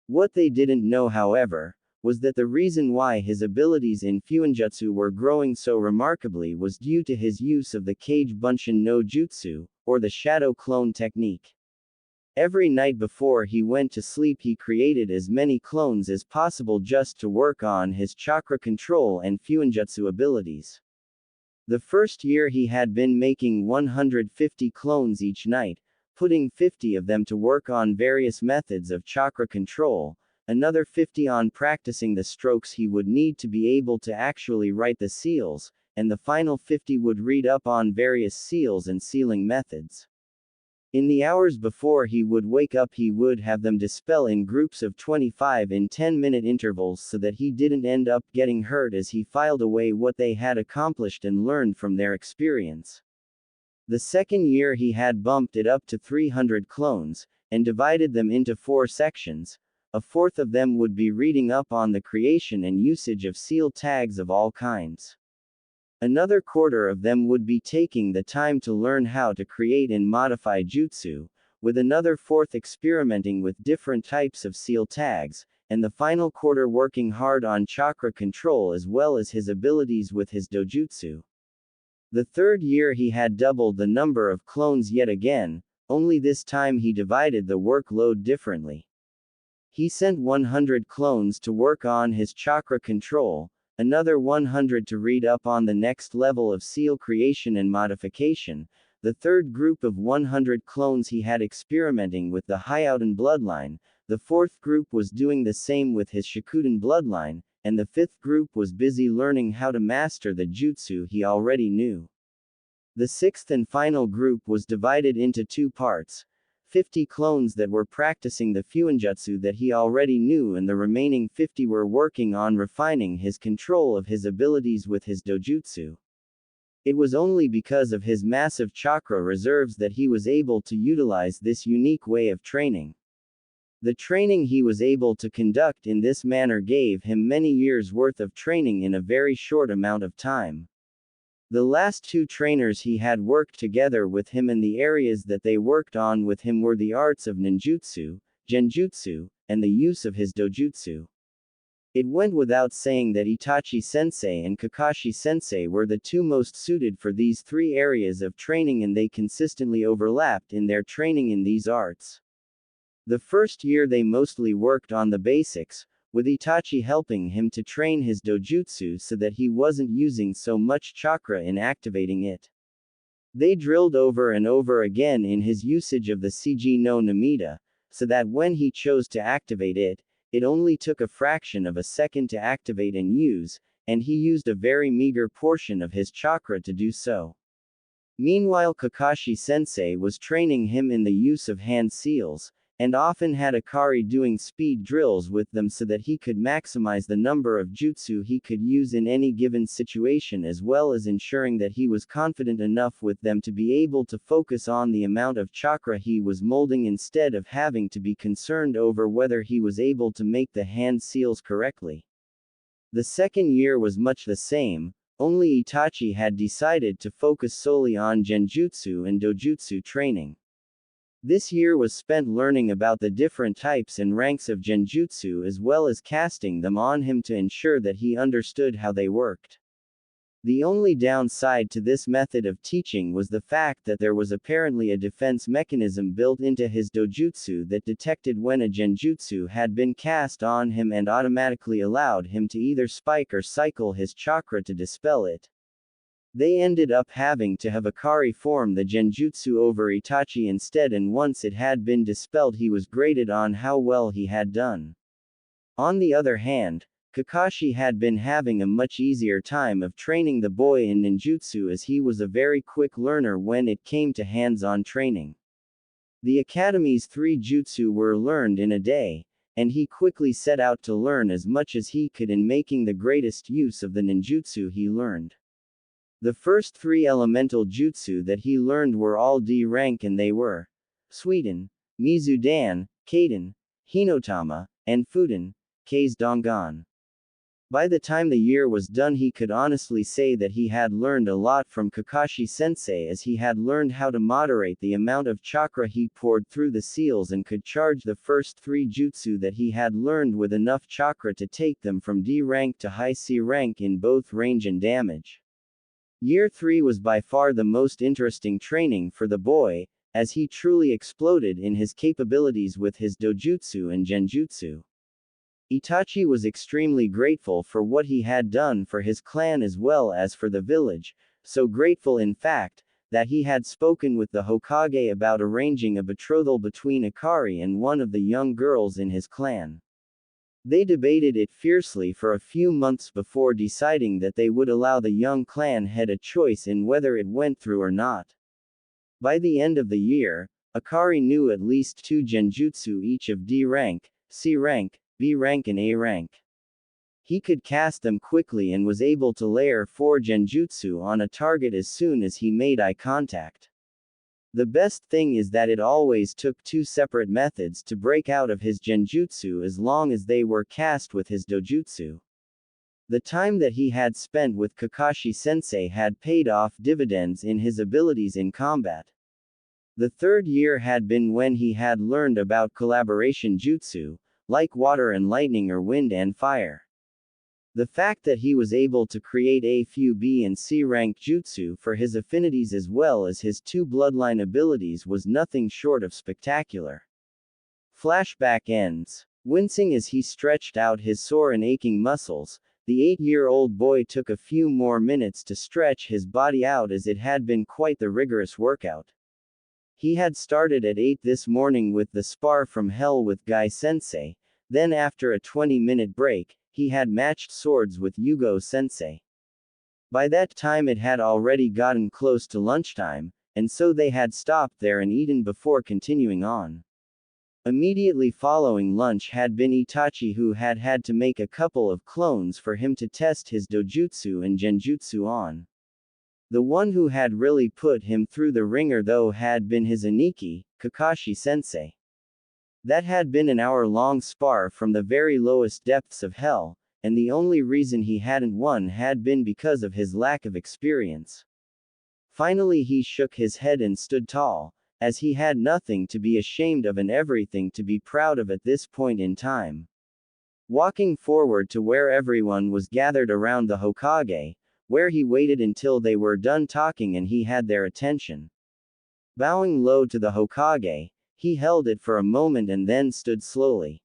What they didn't know, however, was that the reason why his abilities in Fuinjutsu were growing so remarkably was due to his use of the Kage Bunshin no Jutsu, or the shadow clone technique. Every night before he went to sleep, he created as many clones as possible just to work on his chakra control and Fuinjutsu abilities. The first year he had been making 150 clones each night, putting 50 of them to work on various methods of chakra control, another 50 on practicing the strokes he would need to be able to actually write the seals, and the final 50 would read up on various seals and sealing methods. In the hours before he would wake up, he would have them dispel in groups of 25 in 10-minute intervals so that he didn't end up getting hurt as he filed away what they had accomplished and learned from their experience. The second year he had bumped it up to 300 clones, and divided them into 4 sections. A fourth of them would be reading up on the creation and usage of seal tags of all kinds. Another quarter of them would be taking the time to learn how to create and modify jutsu, with another fourth experimenting with different types of seal tags, and the final quarter working hard on chakra control as well as his abilities with his dojutsu. The third year he had doubled the number of clones yet again, only this time he divided the workload differently. He sent 100 clones to work on his chakra control, another 100 to read up on the next level of seal creation and modification. The third group of 100 clones he had experimenting with the Hyouden bloodline, the fourth group was doing the same with his Shikuden bloodline, and the fifth group was busy learning how to master the jutsu he already knew. The sixth and final group was divided into 2 parts. 50 clones that were practicing the Fuinjutsu that he already knew, and the remaining 50 were working on refining his control of his abilities with his dojutsu. It was only because of his massive chakra reserves that he was able to utilize this unique way of training. The training he was able to conduct in this manner gave him many years' worth of training in a very short amount of time. The last 2 trainers he had worked together with him, and the areas that they worked on with him were the arts of ninjutsu, genjutsu, and the use of his dojutsu. It went without saying that Itachi-sensei and Kakashi-sensei were the two most suited for these three areas of training, and they consistently overlapped in their training in these arts. The first year they mostly worked on the basics, with Itachi helping him to train his dojutsu so that he wasn't using so much chakra in activating it. They drilled over and over again in his usage of the Seiji no Namida, so that when he chose to activate it, it only took a fraction of a second to activate and use, and he used a very meager portion of his chakra to do so. Meanwhile, Kakashi-sensei was training him in the use of hand seals, and often had Akari doing speed drills with them so that he could maximize the number of jutsu he could use in any given situation, as well as ensuring that he was confident enough with them to be able to focus on the amount of chakra he was molding instead of having to be concerned over whether he was able to make the hand seals correctly. The second year was much the same, only Itachi had decided to focus solely on genjutsu and dojutsu training. This year was spent learning about the different types and ranks of genjutsu, as well as casting them on him to ensure that he understood how they worked. The only downside to this method of teaching was the fact that there was apparently a defense mechanism built into his dojutsu that detected when a genjutsu had been cast on him and automatically allowed him to either spike or cycle his chakra to dispel it. They ended up having to have Akari form the genjutsu over Itachi instead, and once it had been dispelled he was graded on how well he had done. On the other hand, Kakashi had been having a much easier time of training the boy in ninjutsu, as he was a very quick learner when it came to hands-on training. The academy's 3 jutsu were learned in a day, and he quickly set out to learn as much as he could in making the greatest use of the ninjutsu he learned. The first 3 elemental jutsu that he learned were all D rank, and they were Suiden, Mizudan, Kaden, Hinotama, and Fuden, K's Dongan. By the time the year was done, he could honestly say that he had learned a lot from Kakashi-sensei, as he had learned how to moderate the amount of chakra he poured through the seals and could charge the first 3 jutsu that he had learned with enough chakra to take them from D rank to high C rank in both range and damage. Year 3 was by far the most interesting training for the boy, as he truly exploded in his capabilities with his dojutsu and genjutsu. Itachi was extremely grateful for what he had done for his clan as well as for the village, so grateful in fact, that he had spoken with the Hokage about arranging a betrothal between Akari and one of the young girls in his clan. They debated it fiercely for a few months before deciding that they would allow the young clan head a choice in whether it went through or not. By the end of the year, Akari knew at least 2 genjutsu each of D rank, C rank, B rank and A rank. He could cast them quickly and was able to layer 4 genjutsu on a target as soon as he made eye contact. The best thing is that it always took 2 separate methods to break out of his genjutsu as long as they were cast with his dojutsu. The time that he had spent with Kakashi-sensei had paid off dividends in his abilities in combat. The third year had been when he had learned about collaboration jutsu, like water and lightning or wind and fire. The fact that he was able to create a few B and C rank jutsu for his affinities as well as his 2 bloodline abilities was nothing short of spectacular. Flashback ends. Wincing as he stretched out his sore and aching muscles, the 8-year-old boy took a few more minutes to stretch his body out, as it had been quite the rigorous workout. He had started at 8 this morning with the spar from hell with Guy-sensei, then after a 20-minute break, he had matched swords with Yugo-sensei. By that time it had already gotten close to lunchtime, and so they had stopped there and eaten before continuing on. Immediately following lunch had been Itachi, who had had to make a couple of clones for him to test his dojutsu and genjutsu on. The one who had really put him through the ringer though had been his Aniki, Kakashi-sensei. That had been an hour-long spar from the very lowest depths of hell, and the only reason he hadn't won had been because of his lack of experience. Finally he shook his head and stood tall, as he had nothing to be ashamed of and everything to be proud of at this point in time. Walking forward to where everyone was gathered around the Hokage, where he waited until they were done talking and he had their attention. Bowing low to the Hokage, he held it for a moment and then stood slowly.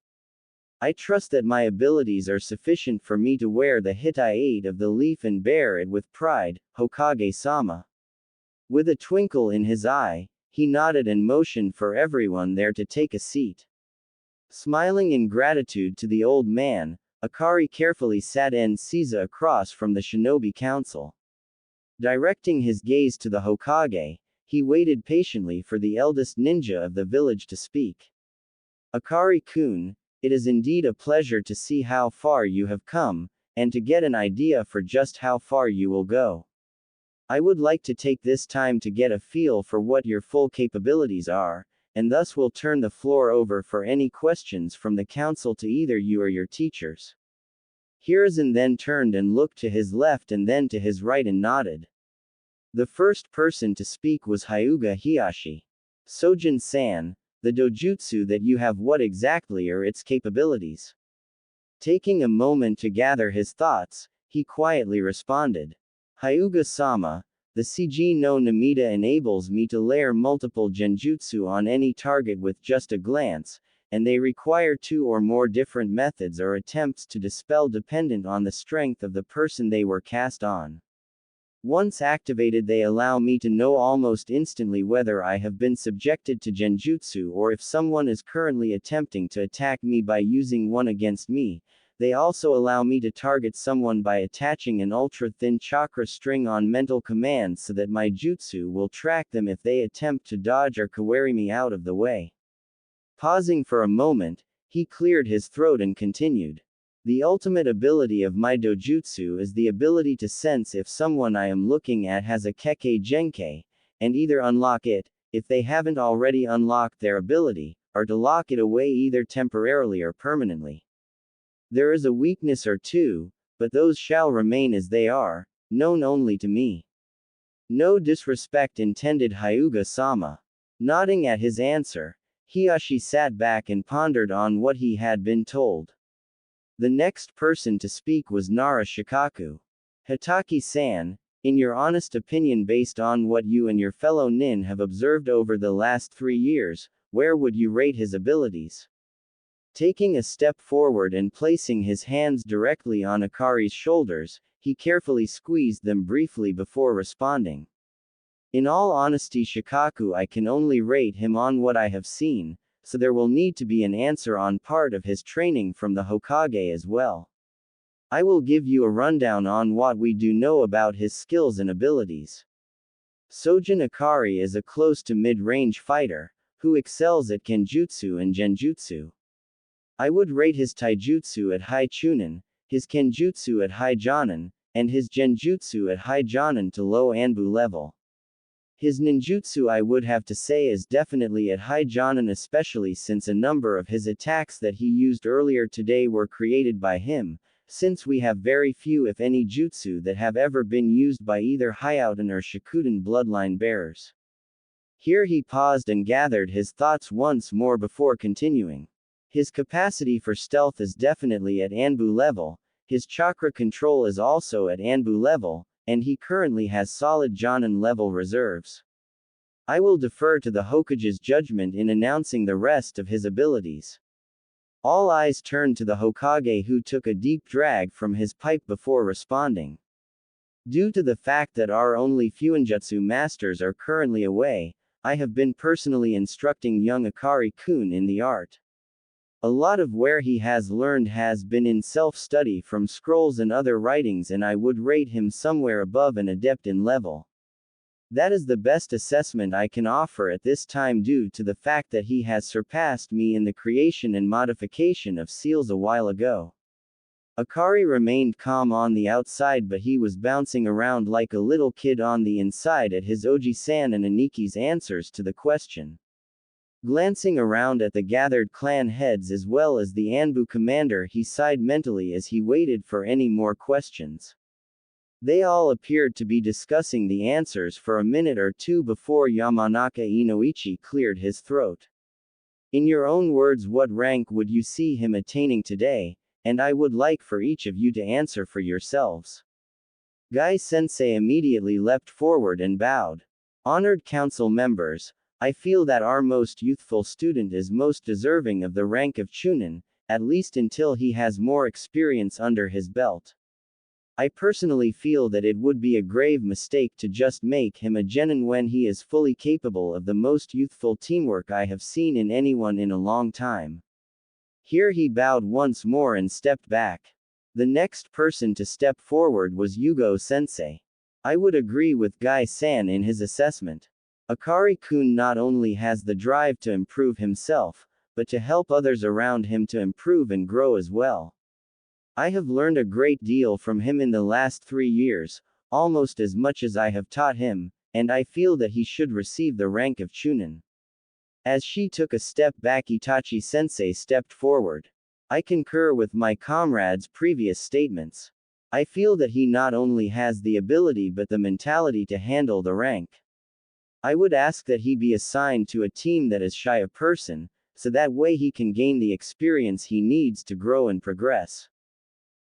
I trust that my abilities are sufficient for me to wear the Hitai of the leaf and bear it with pride, Hokage-sama. With a twinkle in his eye, he nodded and motioned for everyone there to take a seat. Smiling in gratitude to the old man, Akari carefully sat Caesar across from the shinobi council. Directing his gaze to the Hokage, he waited patiently for the eldest ninja of the village to speak. Akari-kun, it is indeed a pleasure to see how far you have come, and to get an idea for just how far you will go. I would like to take this time to get a feel for what your full capabilities are, and thus will turn the floor over for any questions from the council to either you or your teachers. Hiruzen then turned and looked to his left and then to his right and nodded. The first person to speak was Hyuga Hiyashi. Sojin-san, the dojutsu that you have, what exactly are its capabilities? Taking a moment to gather his thoughts, he quietly responded. Hyuga-sama, the CG no Namida enables me to layer multiple genjutsu on any target with just a glance, and they require 2 or more different methods or attempts to dispel dependent on the strength of the person they were cast on. Once activated, they allow me to know almost instantly whether I have been subjected to genjutsu or if someone is currently attempting to attack me by using one against me. They also allow me to target someone by attaching an ultra-thin chakra string on mental commands so that my jutsu will track them if they attempt to dodge or carry me out of the way. Pausing for a moment, he cleared his throat and continued. The ultimate ability of my dojutsu is the ability to sense if someone I am looking at has a Kekkei Genkei, and either unlock it, if they haven't already unlocked their ability, or to lock it away either temporarily or permanently. There is a weakness or two, but those shall remain as they are, known only to me. No disrespect intended, Hyuga-sama. Nodding at his answer, Hiyashi sat back and pondered on what he had been told. The next person to speak was Nara Shikaku. Hitaki-san, in your honest opinion based on what you and your fellow nin have observed over the last 3 years, where would you rate his abilities? Taking a step forward and placing his hands directly on Akari's shoulders, he carefully squeezed them briefly before responding. In all honesty, Shikaku, I can only rate him on what I have seen, so there will need to be an answer on part of his training from the Hokage as well. I will give you a rundown on what we do know about his skills and abilities. Sojin Akari is a close to mid-range fighter, who excels at Kenjutsu and Genjutsu. I would rate his Taijutsu at High Chunin, his Kenjutsu at High Jonin, and his Genjutsu at High Jonin to low Anbu level. His ninjutsu, I would have to say, is definitely at High Jonin, especially since a number of his attacks that he used earlier today were created by him, since we have very few if any jutsu that have ever been used by either Hyouten or Shikuden bloodline bearers. Here he paused and gathered his thoughts once more before continuing. His capacity for stealth is definitely at Anbu level, his chakra control is also at Anbu level, and he currently has solid Jonin level reserves. I will defer to the Hokage's judgment in announcing the rest of his abilities. All eyes turned to the Hokage, who took a deep drag from his pipe before responding. Due to the fact that our only Fuinjutsu masters are currently away, I have been personally instructing young Akari-kun in the art. A lot of where he has learned has been in self-study from scrolls and other writings, and I would rate him somewhere above an adept in level. That is the best assessment I can offer at this time due to the fact that he has surpassed me in the creation and modification of seals a while ago. Akari remained calm on the outside, but he was bouncing around like a little kid on the inside at his Oji-san and Aniki's answers to the question. Glancing around at the gathered clan heads as well as the Anbu commander, he sighed mentally as he waited for any more questions. They all appeared to be discussing the answers for a minute or two before Yamanaka Inoichi cleared his throat. In your own words, what rank would you see him attaining today, and I would like for each of you to answer for yourselves. Guy-sensei immediately leapt forward and bowed. Honored council members, I feel that our most youthful student is most deserving of the rank of Chunin, at least until he has more experience under his belt. I personally feel that it would be a grave mistake to just make him a genin when he is fully capable of the most youthful teamwork I have seen in anyone in a long time. Here he bowed once more and stepped back. The next person to step forward was Yugo-sensei. I would agree with Guy-san in his assessment. Akari-kun not only has the drive to improve himself, but to help others around him to improve and grow as well. I have learned a great deal from him in the last 3 years, almost as much as I have taught him, and I feel that he should receive the rank of Chunin. As she took a step back, Itachi-sensei stepped forward. I concur with my comrade's previous statements. I feel that he not only has the ability but the mentality to handle the rank. I would ask that he be assigned to a team that is shy a person, so that way he can gain the experience he needs to grow and progress.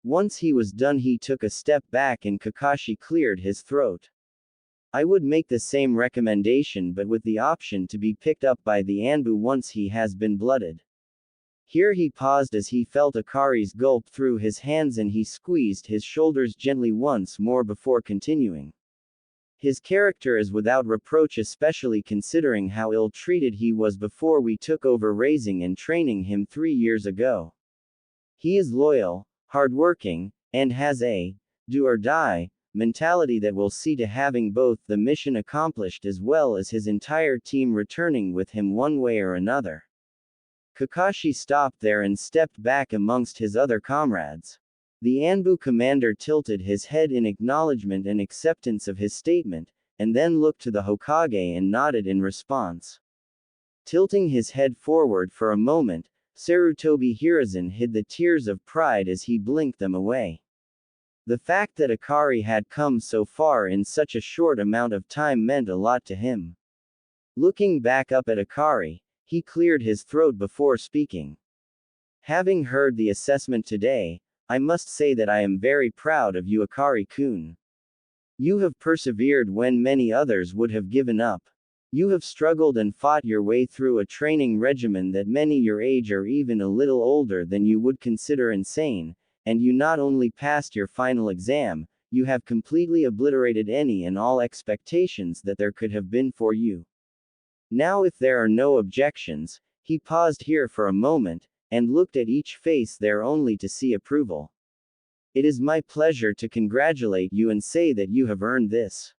Once he was done, he took a step back and Kakashi cleared his throat. I would make the same recommendation but with the option to be picked up by the Anbu once he has been blooded. Here he paused as he felt Akari's gulp through his hands and he squeezed his shoulders gently once more before continuing. His character is without reproach, especially considering how ill-treated he was before we took over raising and training him 3 years ago. He is loyal, hardworking, and has a do-or-die mentality that will see to having both the mission accomplished as well as his entire team returning with him one way or another. Kakashi stopped there and stepped back amongst his other comrades. The Anbu commander tilted his head in acknowledgement and acceptance of his statement, and then looked to the Hokage and nodded in response. Tilting his head forward for a moment, Sarutobi Hiruzen hid the tears of pride as he blinked them away. The fact that Akari had come so far in such a short amount of time meant a lot to him. Looking back up at Akari, he cleared his throat before speaking. Having heard the assessment today, I must say that I am very proud of you, Akari-kun. You have persevered when many others would have given up. You have struggled and fought your way through a training regimen that many your age or even a little older than you would consider insane, and you not only passed your final exam, you have completely obliterated any and all expectations that there could have been for you. Now, if there are no objections, he paused here for a moment, and looked at each face there only to see approval. It is my pleasure to congratulate you and say that you have earned this.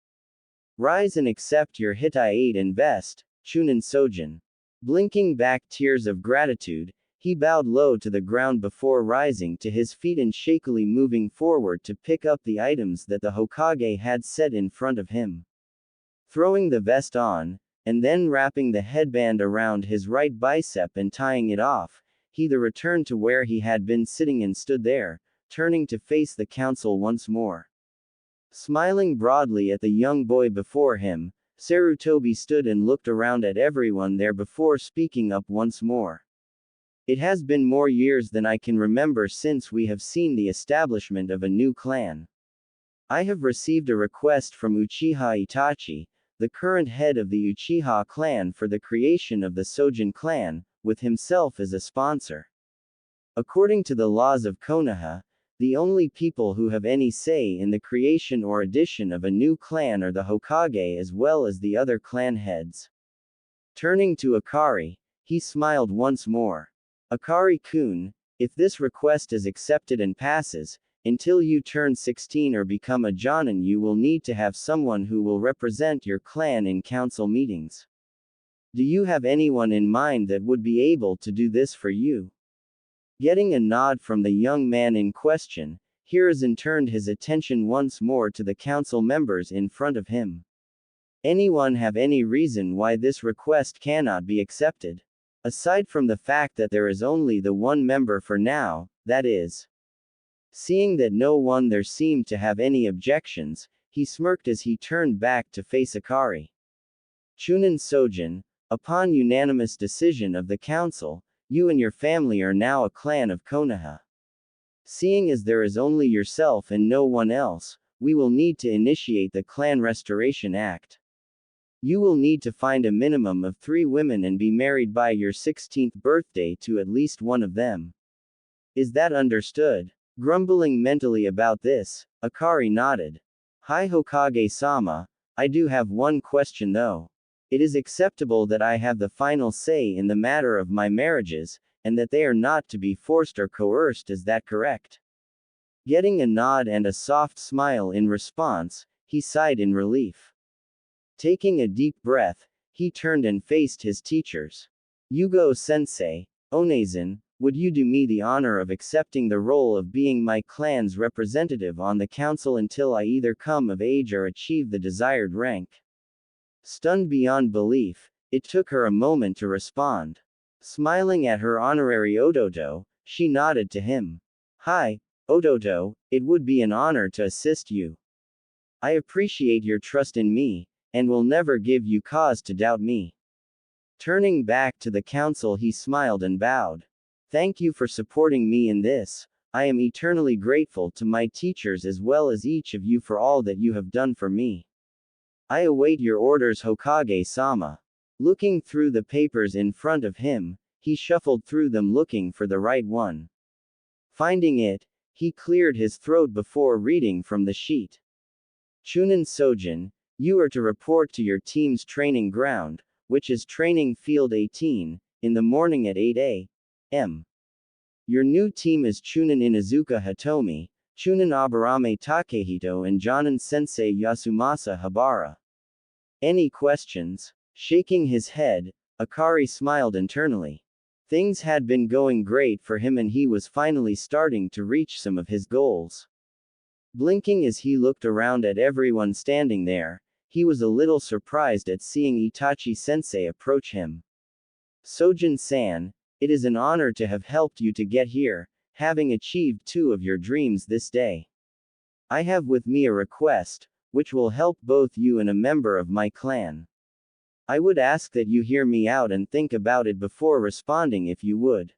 Rise and accept your Hitai and vest, Chunin Sojin. Blinking back tears of gratitude, he bowed low to the ground before rising to his feet and shakily moving forward to pick up the items that the Hokage had set in front of him. Throwing the vest on, and then wrapping the headband around his right bicep and tying it off, he returned to where he had been sitting and stood there, turning to face the council once more. Smiling broadly at the young boy before him, Sarutobi stood and looked around at everyone there before speaking up once more. It has been more years than I can remember since we have seen the establishment of a new clan. I have received a request from Uchiha Itachi, the current head of the Uchiha clan, for the creation of the Sojin clan, with himself as a sponsor. According to the laws of Konoha, the only people who have any say in the creation or addition of a new clan are the Hokage as well as the other clan heads. Turning to Akari, he smiled once more. Akari-kun, if this request is accepted and passes, until you turn 16 or become a jonin, you will need to have someone who will represent your clan in council meetings. Do you have anyone in mind that would be able to do this for you? Getting a nod from the young man in question, Hiruzen turned his attention once more to the council members in front of him. Anyone have any reason why this request cannot be accepted? Aside from the fact that there is only the one member for now, that is. Seeing that no one there seemed to have any objections, he smirked as he turned back to face Akari. Chunin Sojin, upon unanimous decision of the council, you and your family are now a clan of Konoha. Seeing as there is only yourself and no one else, we will need to initiate the Clan Restoration Act. You will need to find a minimum of 3 women and be married by your 16th birthday to at least one of them. Is that understood? Grumbling mentally about this, Akari nodded. Hi Hokage-sama, I do have one question though. It is acceptable that I have the final say in the matter of my marriages, and that they are not to be forced or coerced, is that correct? Getting a nod and a soft smile in response, he sighed in relief. Taking a deep breath, he turned and faced his teachers. Yugo-sensei, Onezen, would you do me the honor of accepting the role of being my clan's representative on the council until I either come of age or achieve the desired rank? Stunned beyond belief, it took her a moment to respond. Smiling at her honorary Odoto, she nodded to him. Hi, Odoto, it would be an honor to assist you. I appreciate your trust in me, and will never give you cause to doubt me. Turning back to the council, he smiled and bowed. Thank you for supporting me in this. I am eternally grateful to my teachers as well as each of you for all that you have done for me. I await your orders, Hokage-sama. Looking through the papers in front of him, he shuffled through them looking for the right one. Finding it, he cleared his throat before reading from the sheet. Chunin Sojin, you are to report to your team's training ground, which is Training Field 18, in the morning at 8 a.m. Your new team is Chunin Inuzuka Hitomi, Chunin Aburame Takehito and Jonin Sensei Yasumasa Habara. Any questions? Shaking his head, Akari smiled internally. Things had been going great for him and he was finally starting to reach some of his goals. Blinking as he looked around at everyone standing there, he was a little surprised at seeing Itachi-sensei approach him. Sojin-san, it is an honor to have helped you to get here, having achieved 2 of your dreams this day. I have with me a request, which will help both you and a member of my clan. I would ask that you hear me out and think about it before responding if you would.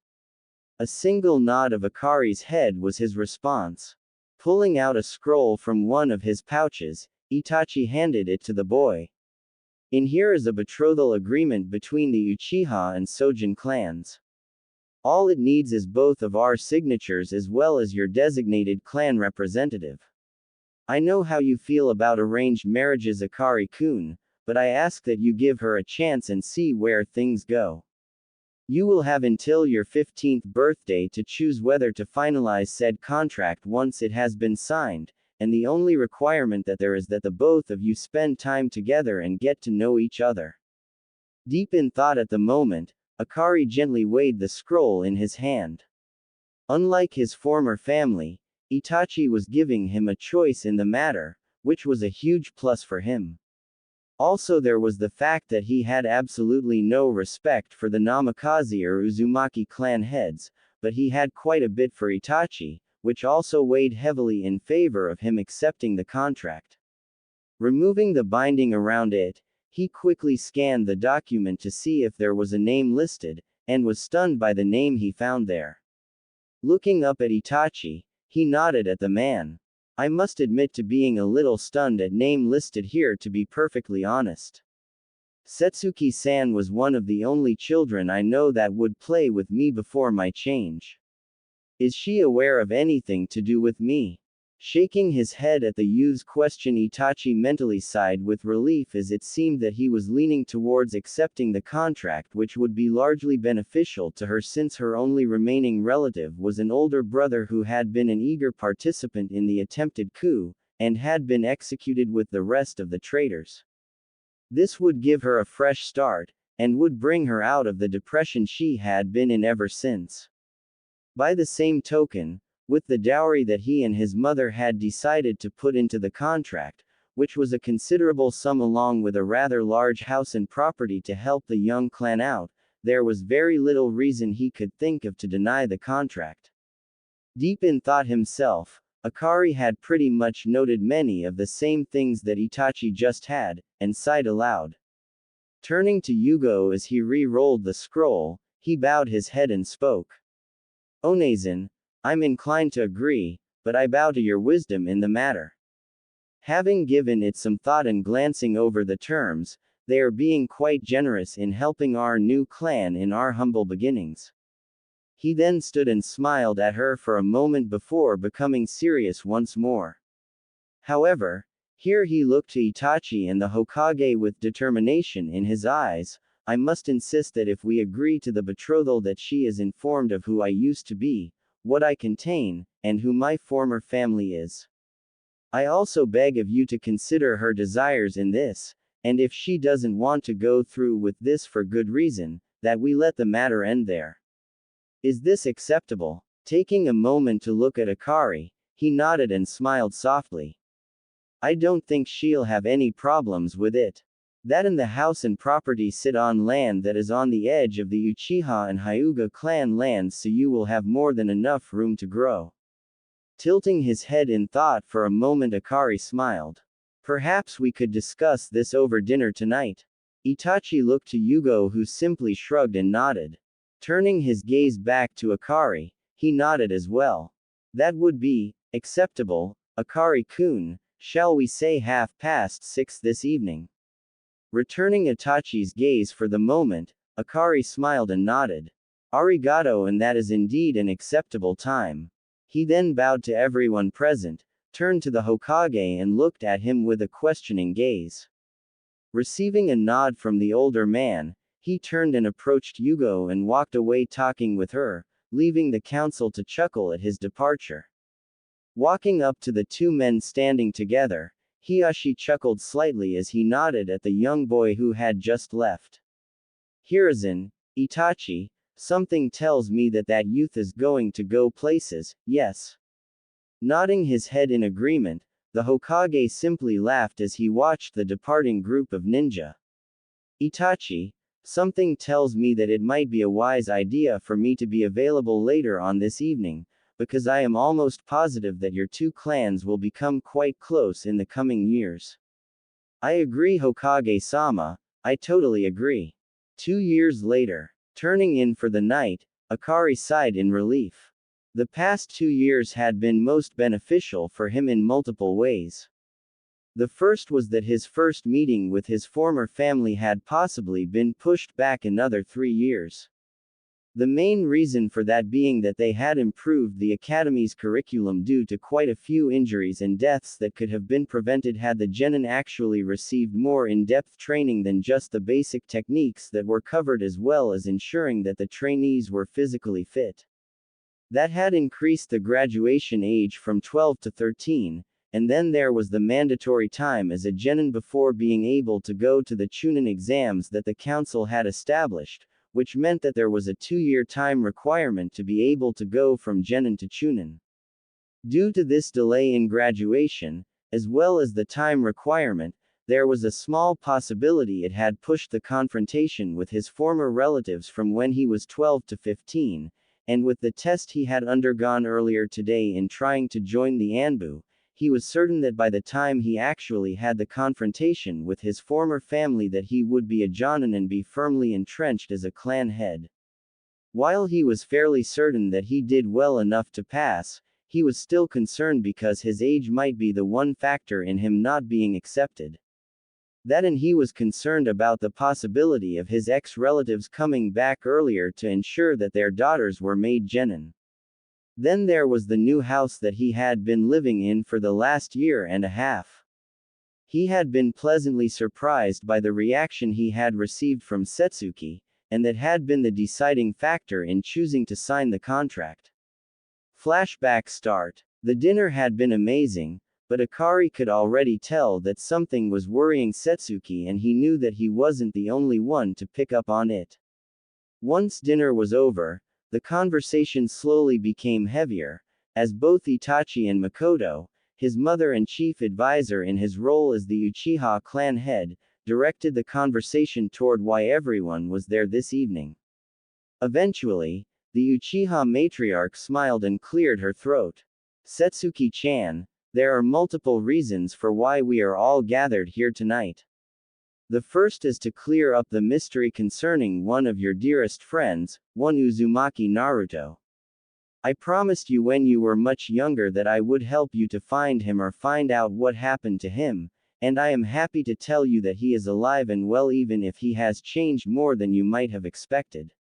A single nod of Akari's head was his response. Pulling out a scroll from one of his pouches, Itachi handed it to the boy. In here is a betrothal agreement between the Uchiha and Sojin clans. All it needs is both of our signatures as well as your designated clan representative. I know how you feel about arranged marriages, Akari-kun, but I ask that you give her a chance and see where things go. You will have until your 15th birthday to choose whether to finalize said contract once it has been signed, and the only requirement that there is that the both of you spend time together and get to know each other. Deep in thought at the moment, Akari gently weighed the scroll in his hand. Unlike his former family, Itachi was giving him a choice in the matter, which was a huge plus for him. Also there was the fact that he had absolutely no respect for the Namikaze or Uzumaki clan heads, but he had quite a bit for Itachi, which also weighed heavily in favor of him accepting the contract. Removing the binding around it, he quickly scanned the document to see if there was a name listed, and was stunned by the name he found there. Looking up at Itachi, he nodded at the man. I must admit to being a little stunned at name listed here, to be perfectly honest. Setsuki-san was one of the only children I know that would play with me before my change. Is she aware of anything to do with me? Shaking his head at the youth's question, Itachi mentally sighed with relief as it seemed that he was leaning towards accepting the contract, which would be largely beneficial to her since her only remaining relative was an older brother who had been an eager participant in the attempted coup, and had been executed with the rest of the traitors. This would give her a fresh start, and would bring her out of the depression she had been in ever since. By the same token, with the dowry that he and his mother had decided to put into the contract, which was a considerable sum along with a rather large house and property to help the young clan out, there was very little reason he could think of to deny the contract. Deep in thought himself, Akari had pretty much noted many of the same things that Itachi just had, and sighed aloud. Turning to Yugo as he re-rolled the scroll, he bowed his head and spoke. Onezen, I'm inclined to agree, but I bow to your wisdom in the matter. Having given it some thought and glancing over the terms, they are being quite generous in helping our new clan in our humble beginnings. He then stood and smiled at her for a moment before becoming serious once more. However, here he looked to Itachi and the Hokage with determination in his eyes. I must insist that if we agree to the betrothal that she is informed of who I used to be, what I contain, and who my former family is. I also beg of you to consider her desires in this, and if she doesn't want to go through with this for good reason, that we let the matter end there. Is this acceptable? Taking a moment to look at Akari, he nodded and smiled softly. I don't think she'll have any problems with it. That and the house and property sit on land that is on the edge of the Uchiha and Hyuga clan lands, so you will have more than enough room to grow. Tilting his head in thought for a moment, Akari smiled. Perhaps we could discuss this over dinner tonight. Itachi looked to Yugo, who simply shrugged and nodded. Turning his gaze back to Akari, he nodded as well. That would be acceptable, Akari-kun. Shall we say 6:30 this evening? Returning Itachi's gaze for the moment, Akari smiled and nodded. Arigato, and that is indeed an acceptable time. He then bowed to everyone present, turned to the Hokage and looked at him with a questioning gaze. Receiving a nod from the older man, he turned and approached Yugo and walked away talking with her, leaving the council to chuckle at his departure. Walking up to the two men standing together, Hiashi chuckled slightly as he nodded at the young boy who had just left. Hiruzen, Itachi, something tells me that that youth is going to go places, yes. Nodding his head in agreement, the Hokage simply laughed as he watched the departing group of ninja. Itachi, something tells me that it might be a wise idea for me to be available later on this evening, because I am almost positive that your two clans will become quite close in the coming years. I agree, Hokage-sama, I totally agree. 2 years later, turning in for the night, Akari sighed in relief. The past 2 years had been most beneficial for him in multiple ways. The first was that his first meeting with his former family had possibly been pushed back another 3 years. The main reason for that being that they had improved the academy's curriculum due to quite a few injuries and deaths that could have been prevented had the genin actually received more in-depth training than just the basic techniques that were covered, as well as ensuring that the trainees were physically fit. That had increased the graduation age from 12 to 13, and then there was the mandatory time as a genin before being able to go to the chunin exams that the council had established, which meant that there was a 2-year time requirement to be able to go from genin to chunin. Due to this delay in graduation, as well as the time requirement, there was a small possibility it had pushed the confrontation with his former relatives from when he was 12 to 15, and with the test he had undergone earlier today in trying to join the Anbu, he was certain that by the time he actually had the confrontation with his former family that he would be a jonin and be firmly entrenched as a clan head. While he was fairly certain that he did well enough to pass, he was still concerned because his age might be the one factor in him not being accepted. That, and he was concerned about the possibility of his ex-relatives coming back earlier to ensure that their daughters were made genin. Then there was the new house that he had been living in for the last year and a half. He had been pleasantly surprised by the reaction he had received from Setsuki, and that had been the deciding factor in choosing to sign the contract. Flashback start. The dinner had been amazing, but Akari could already tell that something was worrying Setsuki, and he knew that he wasn't the only one to pick up on it. Once dinner was over, the conversation slowly became heavier, as both Itachi and Makoto, his mother and chief advisor in his role as the Uchiha clan head, directed the conversation toward why everyone was there this evening. Eventually, the Uchiha matriarch smiled and cleared her throat. Setsuki-chan, there are multiple reasons for why we are all gathered here tonight. The first is to clear up the mystery concerning one of your dearest friends, one Uzumaki Naruto. I promised you when you were much younger that I would help you to find him or find out what happened to him, and I am happy to tell you that he is alive and well even if he has changed more than you might have expected.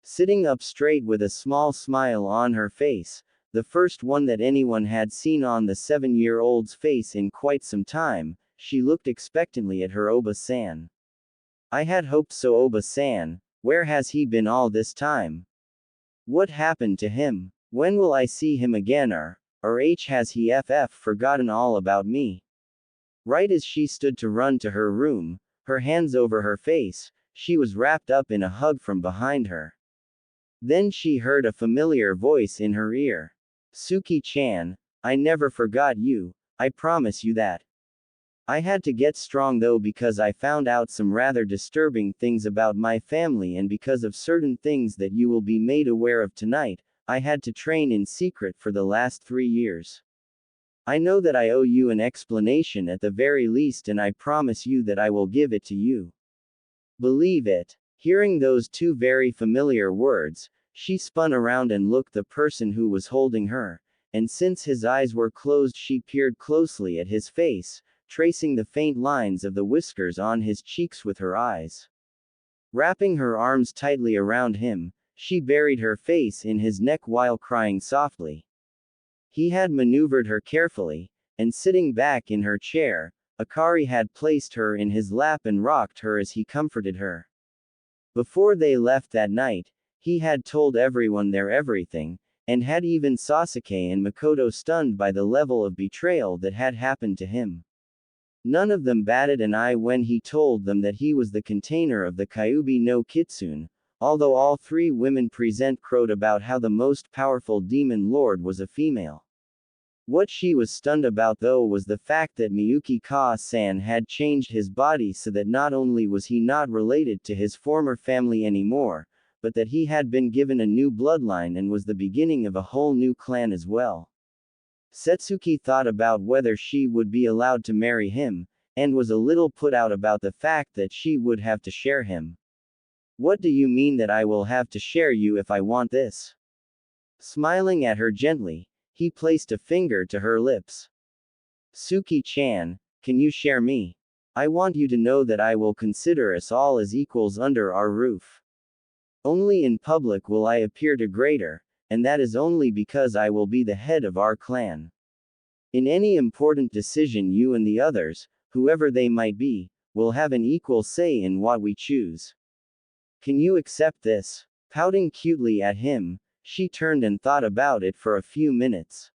Sitting up straight with a small smile on her face, the first one that anyone had seen on the 7-year-old's face in quite some time, she looked expectantly at her Oba-san. I had hoped so, Oba-san. Where has he been all this time? What happened to him? When will I see him again, or has he forgotten all about me? Right as she stood to run to her room, her hands over her face, she was wrapped up in a hug from behind her. Then she heard a familiar voice in her ear. Suki-chan, I never forgot you, I promise you that. I had to get strong though because I found out some rather disturbing things about my family, and because of certain things that you will be made aware of tonight, I had to train in secret for the last 3 years. I know that I owe you an explanation at the very least, and I promise you that I will give it to you. Believe it. Hearing those two very familiar words, she spun around and looked the person who was holding her, and since his eyes were closed she peered closely at his face, tracing the faint lines of the whiskers on his cheeks with her eyes. Wrapping her arms tightly around him, she buried her face in his neck while crying softly. He had maneuvered her carefully, and sitting back in her chair, Akari had placed her in his lap and rocked her as he comforted her. Before they left that night, he had told everyone their everything, and had even Sasuke and Makoto stunned by the level of betrayal that had happened to him. None of them batted an eye when he told them that he was the container of the Kyuubi no Kitsune, although all 3 women present crowed about how the most powerful demon lord was a female. What she was stunned about though was the fact that Miyuki Ka-san had changed his body so that not only was he not related to his former family anymore, but that he had been given a new bloodline and was the beginning of a whole new clan as well. Setsuki thought about whether she would be allowed to marry him, and was a little put out about the fact that she would have to share him. What do you mean that I will have to share you if I want this? Smiling at her gently, he placed a finger to her lips. Suki-chan, can you share me? I want you to know that I will consider us all as equals under our roof. Only in public will I appear to greater, and that is only because I will be the head of our clan. In any important decision you and the others, whoever they might be, will have an equal say in what we choose. Can you accept this? Pouting cutely at him, she turned and thought about it for a few minutes.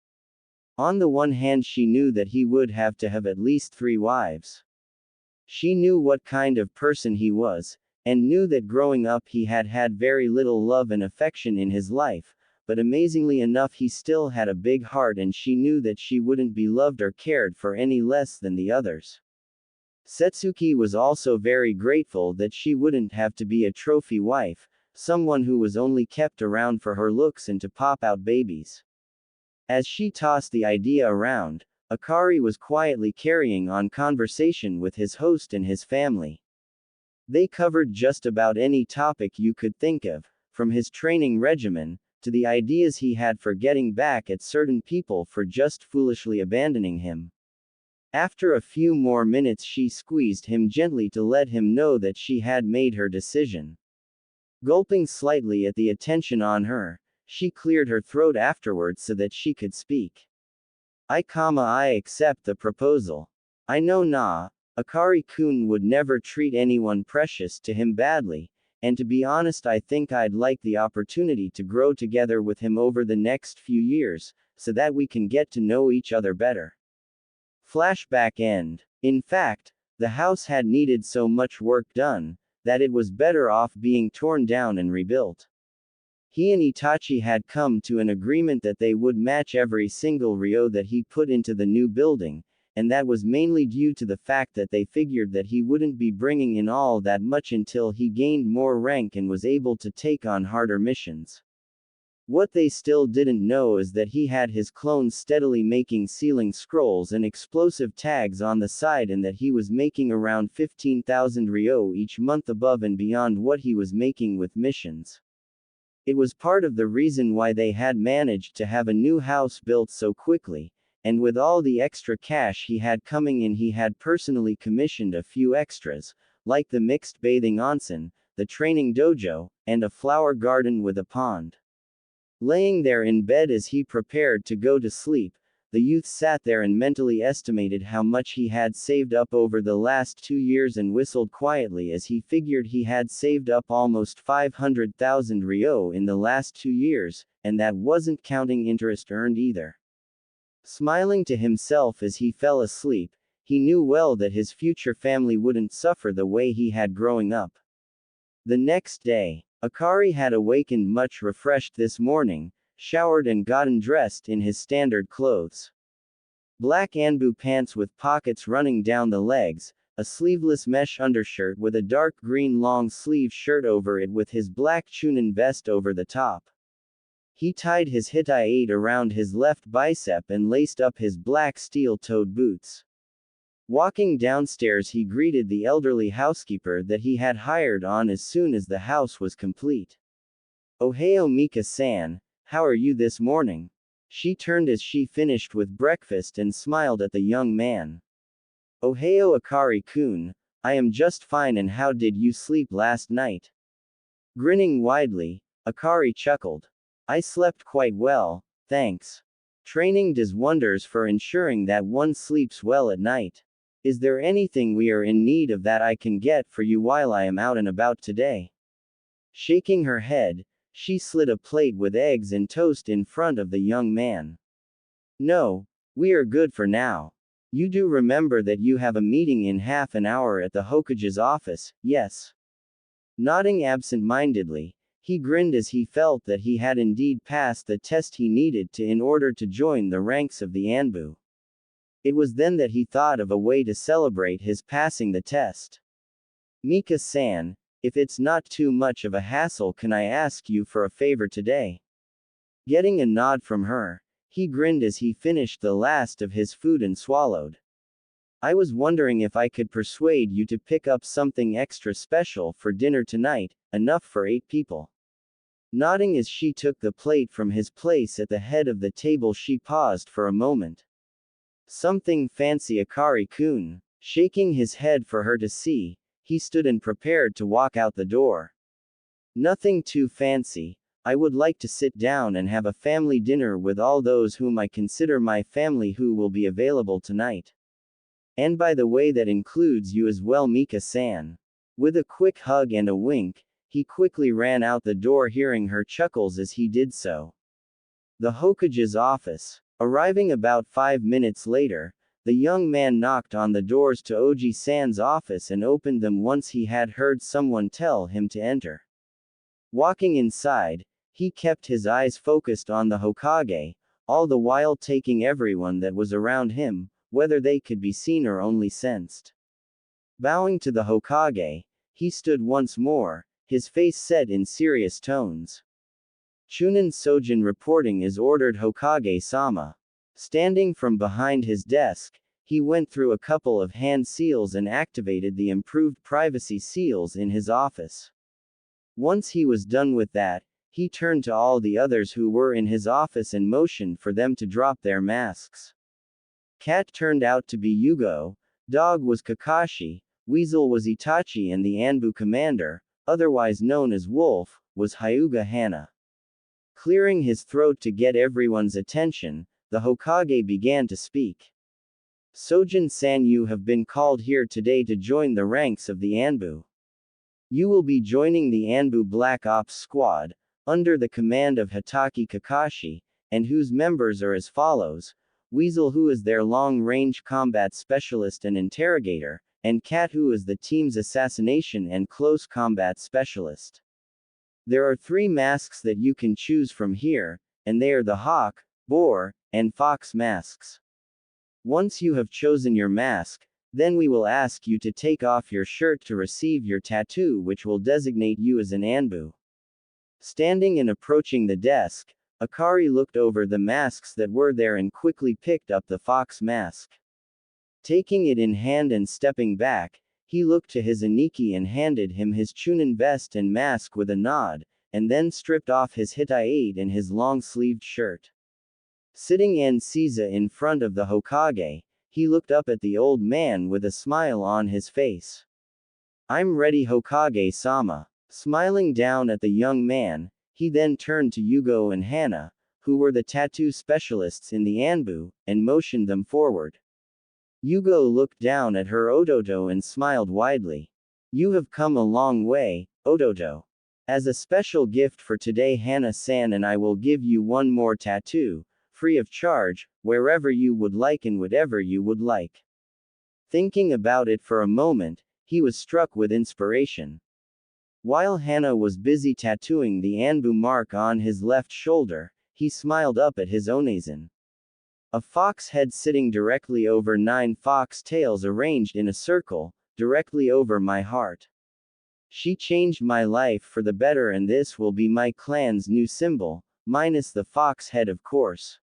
On the one hand, she knew that he would have to have at least 3 wives. She knew what kind of person he was, and knew that growing up he had had very little love and affection in his life, but amazingly enough he still had a big heart, and she knew that she wouldn't be loved or cared for any less than the others. Setsuki was also very grateful that she wouldn't have to be a trophy wife, someone who was only kept around for her looks and to pop out babies. As she tossed the idea around, Akari was quietly carrying on conversation with his host and his family. They covered just about any topic you could think of, from his training regimen, to the ideas he had for getting back at certain people for just foolishly abandoning him. After a few more minutes she squeezed him gently to let him know that she had made her decision. Gulping slightly at the attention on her, she cleared her throat afterwards so that she could speak. I accept the proposal. I know Akari-kun would never treat anyone precious to him badly, and to be honest I think I'd like the opportunity to grow together with him over the next few years, so that we can get to know each other better. Flashback end. In fact, the house had needed so much work done, that it was better off being torn down and rebuilt. He and Itachi had come to an agreement that they would match every single ryo that he put into the new building, and that was mainly due to the fact that they figured that he wouldn't be bringing in all that much until he gained more rank and was able to take on harder missions. What they still didn't know is that he had his clones steadily making sealing scrolls and explosive tags on the side, and that he was making around 15,000 ryo each month above and beyond what he was making with missions. It was part of the reason why they had managed to have a new house built so quickly, and with all the extra cash he had coming in, he had personally commissioned a few extras, like the mixed bathing onsen, the training dojo, and a flower garden with a pond. Laying there in bed as he prepared to go to sleep, the youth sat there and mentally estimated how much he had saved up over the last 2 years and whistled quietly as he figured he had saved up almost 500,000 ryo in the last 2 years, and that wasn't counting interest earned either. Smiling to himself as he fell asleep, he knew well that his future family wouldn't suffer the way he had growing up. The next day, Akari had awakened much refreshed this morning, showered and gotten dressed in his standard clothes. Black Anbu pants with pockets running down the legs, a sleeveless mesh undershirt with a dark green long sleeve shirt over it with his black chunin vest over the top. He tied his hitai-8 around his left bicep and laced up his black steel-toed boots. Walking downstairs, he greeted the elderly housekeeper that he had hired on as soon as the house was complete. "Ohio Mika-san, how are you this morning?" She turned as she finished with breakfast and smiled at the young man. "Ohio Akari-kun, I am just fine, and how did you sleep last night?" Grinning widely, Akari chuckled. "I slept quite well, thanks. Training does wonders for ensuring that one sleeps well at night. Is there anything we are in need of that I can get for you while I am out and about today?" Shaking her head, she slid a plate with eggs and toast in front of the young man. "No, we are good for now. You do remember that you have a meeting in half an hour at the Hokage's office, yes?" Nodding absent-mindedly, he grinned as he felt that he had indeed passed the test he needed to in order to join the ranks of the Anbu. It was then that he thought of a way to celebrate his passing the test. "Mika-san, if it's not too much of a hassle, can I ask you for a favor today?" Getting a nod from her, he grinned as he finished the last of his food and swallowed. "I was wondering if I could persuade you to pick up something extra special for dinner tonight, enough for 8 people. Nodding as she took the plate from his place at the head of the table, she paused for a moment. "Something fancy, Akari-kun." Shaking his head for her to see, he stood and prepared to walk out the door. "Nothing too fancy. I would like to sit down and have a family dinner with all those whom I consider my family who will be available tonight. And by the way, that includes you as well, Mika-san." With a quick hug and a wink, he quickly ran out the door, hearing her chuckles as he did so. The Hokage's office. Arriving about 5 minutes later, the young man knocked on the doors to Oji-san's office and opened them once he had heard someone tell him to enter. Walking inside, he kept his eyes focused on the Hokage, all the while taking everyone that was around him, whether they could be seen or only sensed. Bowing to the Hokage, he stood once more, his face set in serious tones. "Chunin Sojin reporting is ordered, Hokage-sama." Standing from behind his desk, he went through a couple of hand seals and activated the improved privacy seals in his office. Once he was done with that, he turned to all the others who were in his office and motioned for them to drop their masks. Cat turned out to be Yugo, dog was Kakashi, weasel was Itachi, and the Anbu commander, otherwise known as Wolf, was Hyuga Hana. Clearing his throat to get everyone's attention, the Hokage began to speak. "Sojin-san, you have been called here today to join the ranks of the Anbu. You will be joining the Anbu Black Ops Squad, under the command of Hitaki Kakashi, and whose members are as follows: Weasel, who is their long-range combat specialist and interrogator, and Cat, who is the team's assassination and close combat specialist. There are 3 masks that you can choose from here, and they are the Hawk, Boar, and Fox masks. Once you have chosen your mask, then we will ask you to take off your shirt to receive your tattoo, which will designate you as an Anbu." Standing and approaching the desk, Akari looked over the masks that were there and quickly picked up the Fox mask. Taking it in hand and stepping back, he looked to his Aniki and handed him his Chunin vest and mask with a nod, and then stripped off his Hittite and his long-sleeved shirt. Sitting in Caesar in front of the Hokage, he looked up at the old man with a smile on his face. "I'm ready, Hokage-sama." Smiling down at the young man, he then turned to Yugo and Hana, who were the tattoo specialists in the Anbu, and motioned them forward. Yugo looked down at her Ototo and smiled widely. "You have come a long way, Ototo. As a special gift for today, Hana-san and I will give you one more tattoo, free of charge, wherever you would like and whatever you would like." Thinking about it for a moment, he was struck with inspiration. While Hana was busy tattooing the Anbu mark on his left shoulder, he smiled up at his Onezen. A fox head sitting directly over 9 fox tails arranged in a circle, directly over my heart. She changed my life for the better, and this will be my clan's new symbol, minus the fox head, of course.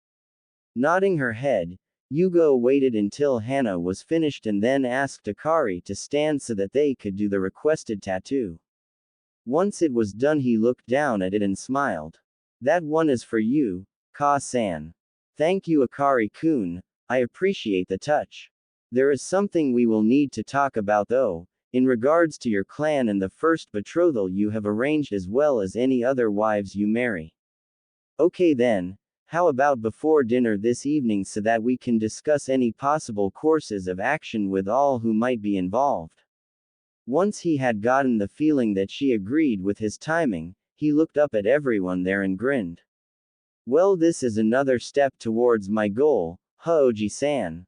Nodding her head, Yugo waited until Hana was finished and then asked Akari to stand so that they could do the requested tattoo. Once it was done, he looked down at it and smiled. "That one is for you, Ka-san." "Thank you, Akari-kun, I appreciate the touch. There is something we will need to talk about though, in regards to your clan and the first betrothal you have arranged as well as any other wives you marry." "Okay then, how about before dinner this evening so that we can discuss any possible courses of action with all who might be involved?" Once he had gotten the feeling that she agreed with his timing, he looked up at everyone there and grinned. "Well, this is another step towards my goal, Houji-san."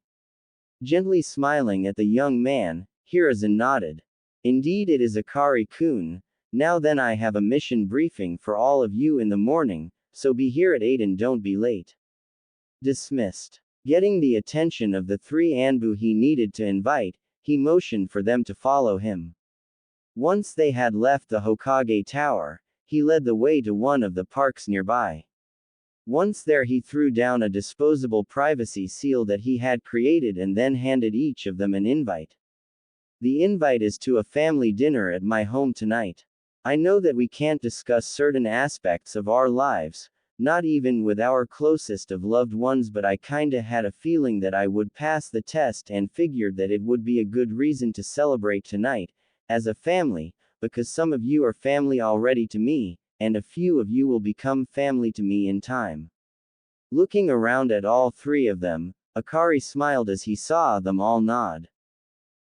Gently smiling at the young man, Hiruzen nodded. "Indeed it is, Akari-kun. Now then, I have a mission briefing for all of you in the morning, so be here at 8 and don't be late." Dismissed. Getting the attention of the 3 Anbu he needed to invite, he motioned for them to follow him. Once they had left the Hokage Tower, he led the way to one of the parks nearby. Once there, he threw down a disposable privacy seal that he had created and then handed each of them an invite. "The invite is to a family dinner at my home tonight. I know that we can't discuss certain aspects of our lives, not even with our closest of loved ones, but I kinda had a feeling that I would pass the test and figured that it would be a good reason to celebrate tonight, as a family, because some of you are family already to me, and a few of you will become family to me in time." Looking around at all 3 of them, Akari smiled as he saw them all nod.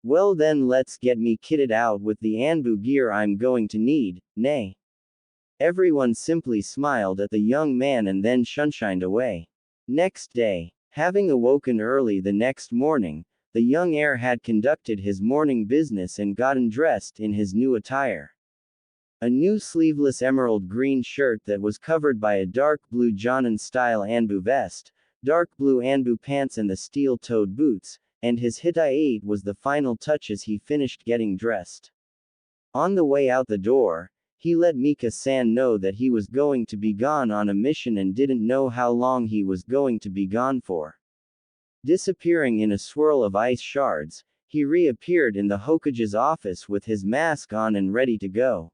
"Well then, let's get me kitted out with the Anbu gear I'm going to need, nay." Everyone simply smiled at the young man and then shunshined away. Next day, having awoken early the next morning, the young heir had conducted his morning business and gotten dressed in his new attire. A new sleeveless emerald green shirt that was covered by a dark blue Jonin-style Anbu vest, dark blue Anbu pants and the steel-toed boots, and his Hittite was the final touch as he finished getting dressed. On the way out the door, he let Mika-san know that he was going to be gone on a mission and didn't know how long he was going to be gone for. Disappearing in a swirl of ice shards, he reappeared in the Hokage's office with his mask on and ready to go.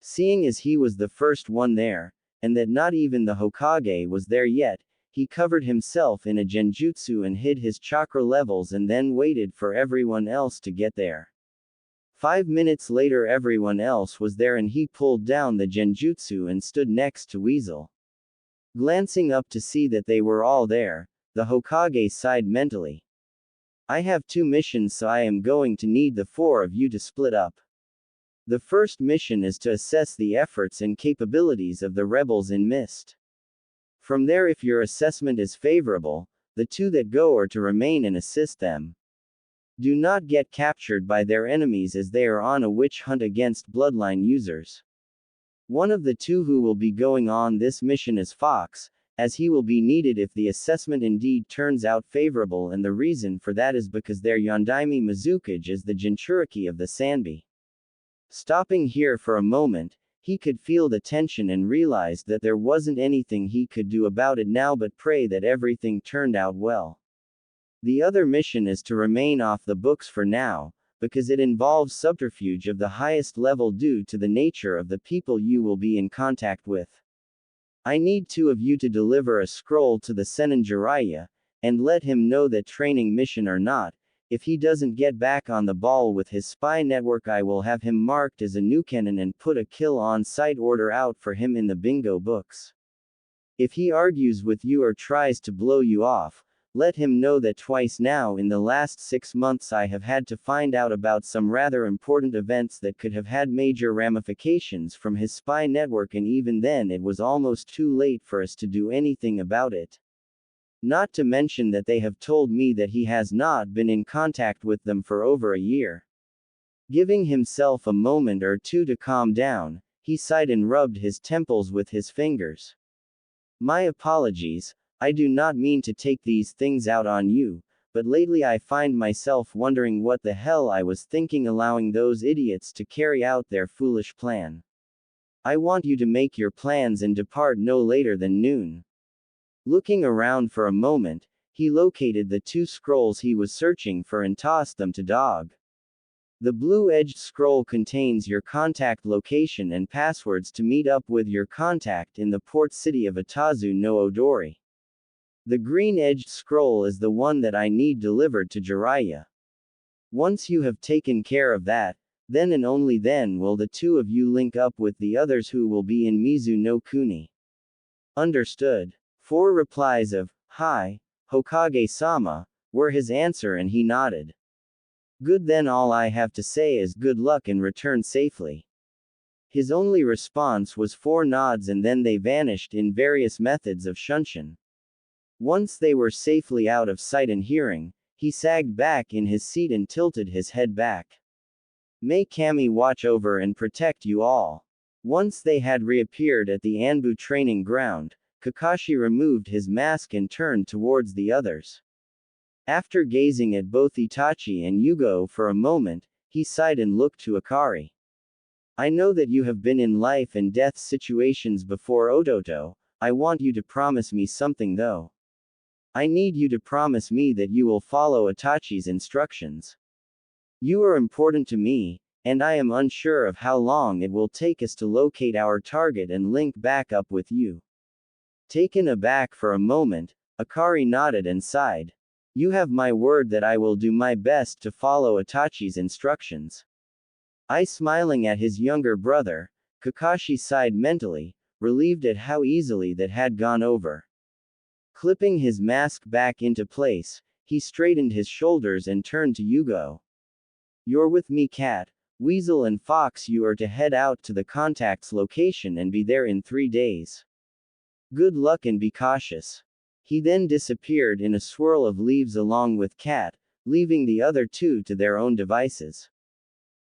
Seeing as he was the first one there, and that not even the Hokage was there yet, he covered himself in a genjutsu and hid his chakra levels and then waited for everyone else to get there. 5 minutes later everyone else was there and he pulled down the genjutsu and stood next to Weasel. Glancing up to see that they were all there, the Hokage sighed mentally. "I have 2 missions, so I am going to need the 4 of you to split up. The first mission is to assess the efforts and capabilities of the rebels in Mist. From there, if your assessment is favorable, the 2 that go are to remain and assist them. Do not get captured by their enemies as they are on a witch hunt against bloodline users. One of the 2 who will be going on this mission is Fox, as he will be needed if the assessment indeed turns out favorable, and the reason for that is because their Yondaime Mizukage is the Jinchuriki of the Sanbi." Stopping here for a moment, he could feel the tension and realized that there wasn't anything he could do about it now but pray that everything turned out well. The other mission is to remain off the books for now, because it involves subterfuge of the highest level due to the nature of the people you will be in contact with. I need two of you to deliver a scroll to the Senin Jiraiya, and let him know that training mission or not, if he doesn't get back on the ball with his spy network, I will have him marked as a nukenin and put a kill on sight order out for him in the bingo books. If he argues with you or tries to blow you off, let him know that twice now in the last 6 months I have had to find out about some rather important events that could have had major ramifications from his spy network, and even then it was almost too late for us to do anything about it. Not to mention that they have told me that he has not been in contact with them for over a year. Giving himself a moment or two to calm down, he sighed and rubbed his temples with his fingers. My apologies, I do not mean to take these things out on you, but lately I find myself wondering what the hell I was thinking allowing those idiots to carry out their foolish plan. I want you to make your plans and depart no later than noon. Looking around for a moment, he located the 2 scrolls he was searching for and tossed them to Dog. The blue-edged scroll contains your contact location and passwords to meet up with your contact in the port city of Itazu no Odori. The green-edged scroll is the one that I need delivered to Jiraiya. Once you have taken care of that, then and only then will the 2 of you link up with the others who will be in Mizu no Kuni. Understood. 4 replies of, "Hi, Hokage-sama," were his answer, and he nodded. Good, then all I have to say is good luck and return safely. His only response was 4 nods, and then they vanished in various methods of shunshin. Once they were safely out of sight and hearing, he sagged back in his seat and tilted his head back. May Kami watch over and protect you all. Once they had reappeared at the Anbu training ground, Kakashi removed his mask and turned towards the others. After gazing at both Itachi and Yugo for a moment, he sighed and looked to Akari. I know that you have been in life and death situations before, Ototo. I want you to promise me something though. I need you to promise me that you will follow Itachi's instructions. You are important to me, and I am unsure of how long it will take us to locate our target and link back up with you. Taken aback for a moment, Akari nodded and sighed. You have my word that I will do my best to follow Itachi's instructions. Smiling at his younger brother, Kakashi sighed mentally, relieved at how easily that had gone over. Clipping his mask back into place, he straightened his shoulders and turned to Yugo. You're with me, Cat, Weasel and Fox. You are to head out to the contact's location and be there in 3 days. Good luck and be cautious. He then disappeared in a swirl of leaves along with Cat, leaving the other 2 to their own devices.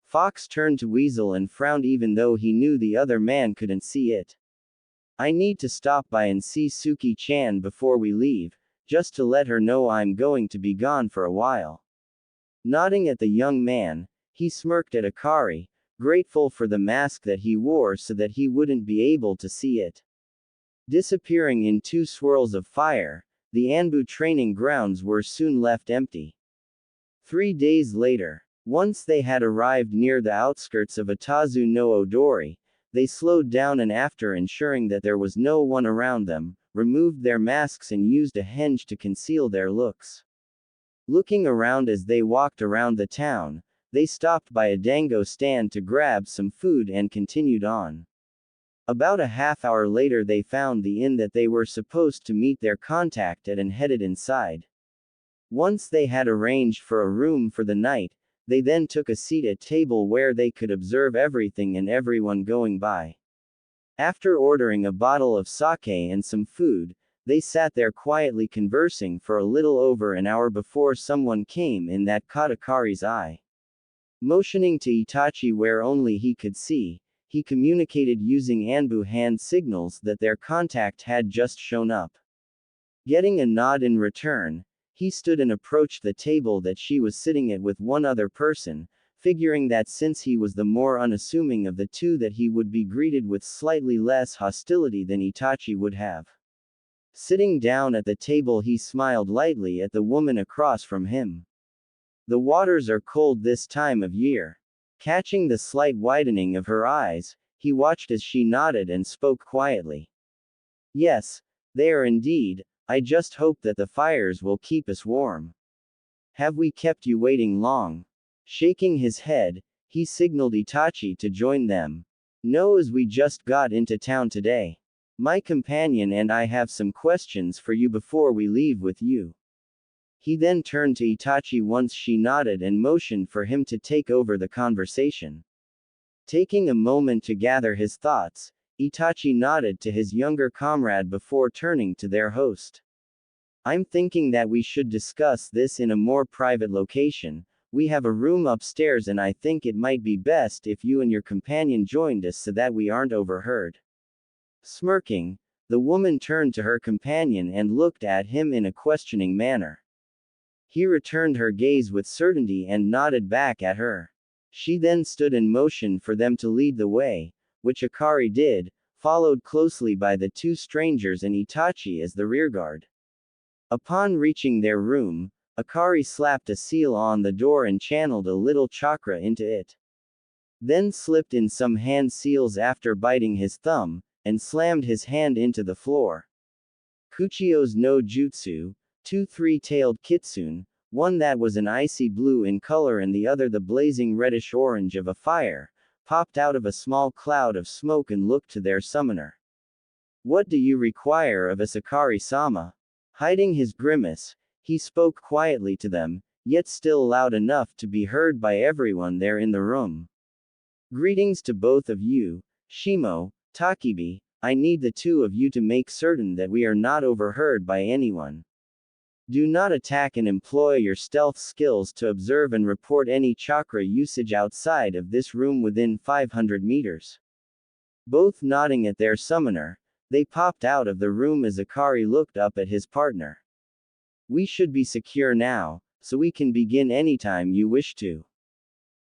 Fox turned to Weasel and frowned even though he knew the other man couldn't see it. I need to stop by and see Suki-chan before we leave, just to let her know I'm going to be gone for a while. Nodding at the young man, he smirked at Akari, grateful for the mask that he wore so that he wouldn't be able to see it. Disappearing in 2 swirls of fire, the Anbu training grounds were soon left empty. 3 days later, once they had arrived near the outskirts of Itazu no Odori, they slowed down and, after ensuring that there was no one around them, removed their masks and used a henge to conceal their looks. Looking around as they walked around the town, they stopped by a dango stand to grab some food and continued on. About a half-hour later they found the inn that they were supposed to meet their contact at and headed inside. Once they had arranged for a room for the night, they then took a seat at a table where they could observe everything and everyone going by. After ordering a bottle of sake and some food, they sat there quietly conversing for a little over an hour before someone came in that caught Akari's eye. Motioning to Itachi where only he could see, he communicated using Anbu hand signals that their contact had just shown up. Getting a nod in return, he stood and approached the table that she was sitting at with one other person, figuring that since he was the more unassuming of the 2 that he would be greeted with slightly less hostility than Itachi would have. Sitting down at the table he smiled lightly at the woman across from him. The waters are cold this time of year. Catching the slight widening of her eyes, he watched as she nodded and spoke quietly. Yes, they are indeed. I just hope that the fires will keep us warm. Have we kept you waiting long? Shaking his head, he signaled Itachi to join them. No, as we just got into town today. My companion and I have some questions for you before we leave with you. He then turned to Itachi once she nodded and motioned for him to take over the conversation. Taking a moment to gather his thoughts, Itachi nodded to his younger comrade before turning to their host. I'm thinking that we should discuss this in a more private location. We have a room upstairs and I think it might be best if you and your companion joined us so that we aren't overheard. Smirking, the woman turned to her companion and looked at him in a questioning manner. He returned her gaze with certainty and nodded back at her. She then stood in motion for them to lead the way, which Akari did, followed closely by the two strangers and Itachi as the rearguard. Upon reaching their room, Akari slapped a seal on the door and channeled a little chakra into it. Then slipped in some hand seals after biting his thumb, and slammed his hand into the floor. Kuchio's no jutsu, 2 three-tailed kitsune, one that was an icy blue in color and the other the blazing reddish-orange of a fire, popped out of a small cloud of smoke and looked to their summoner. What do you require of us, Akari-sama? Hiding his grimace, he spoke quietly to them, yet still loud enough to be heard by everyone there in the room. Greetings to both of you, Shimo, Takibi. I need the two of you to make certain that we are not overheard by anyone. Do not attack and employ your stealth skills to observe and report any chakra usage outside of this room within 500 meters. Both nodding at their summoner, they popped out of the room as Akari looked up at his partner. We should be secure now, so we can begin anytime you wish to.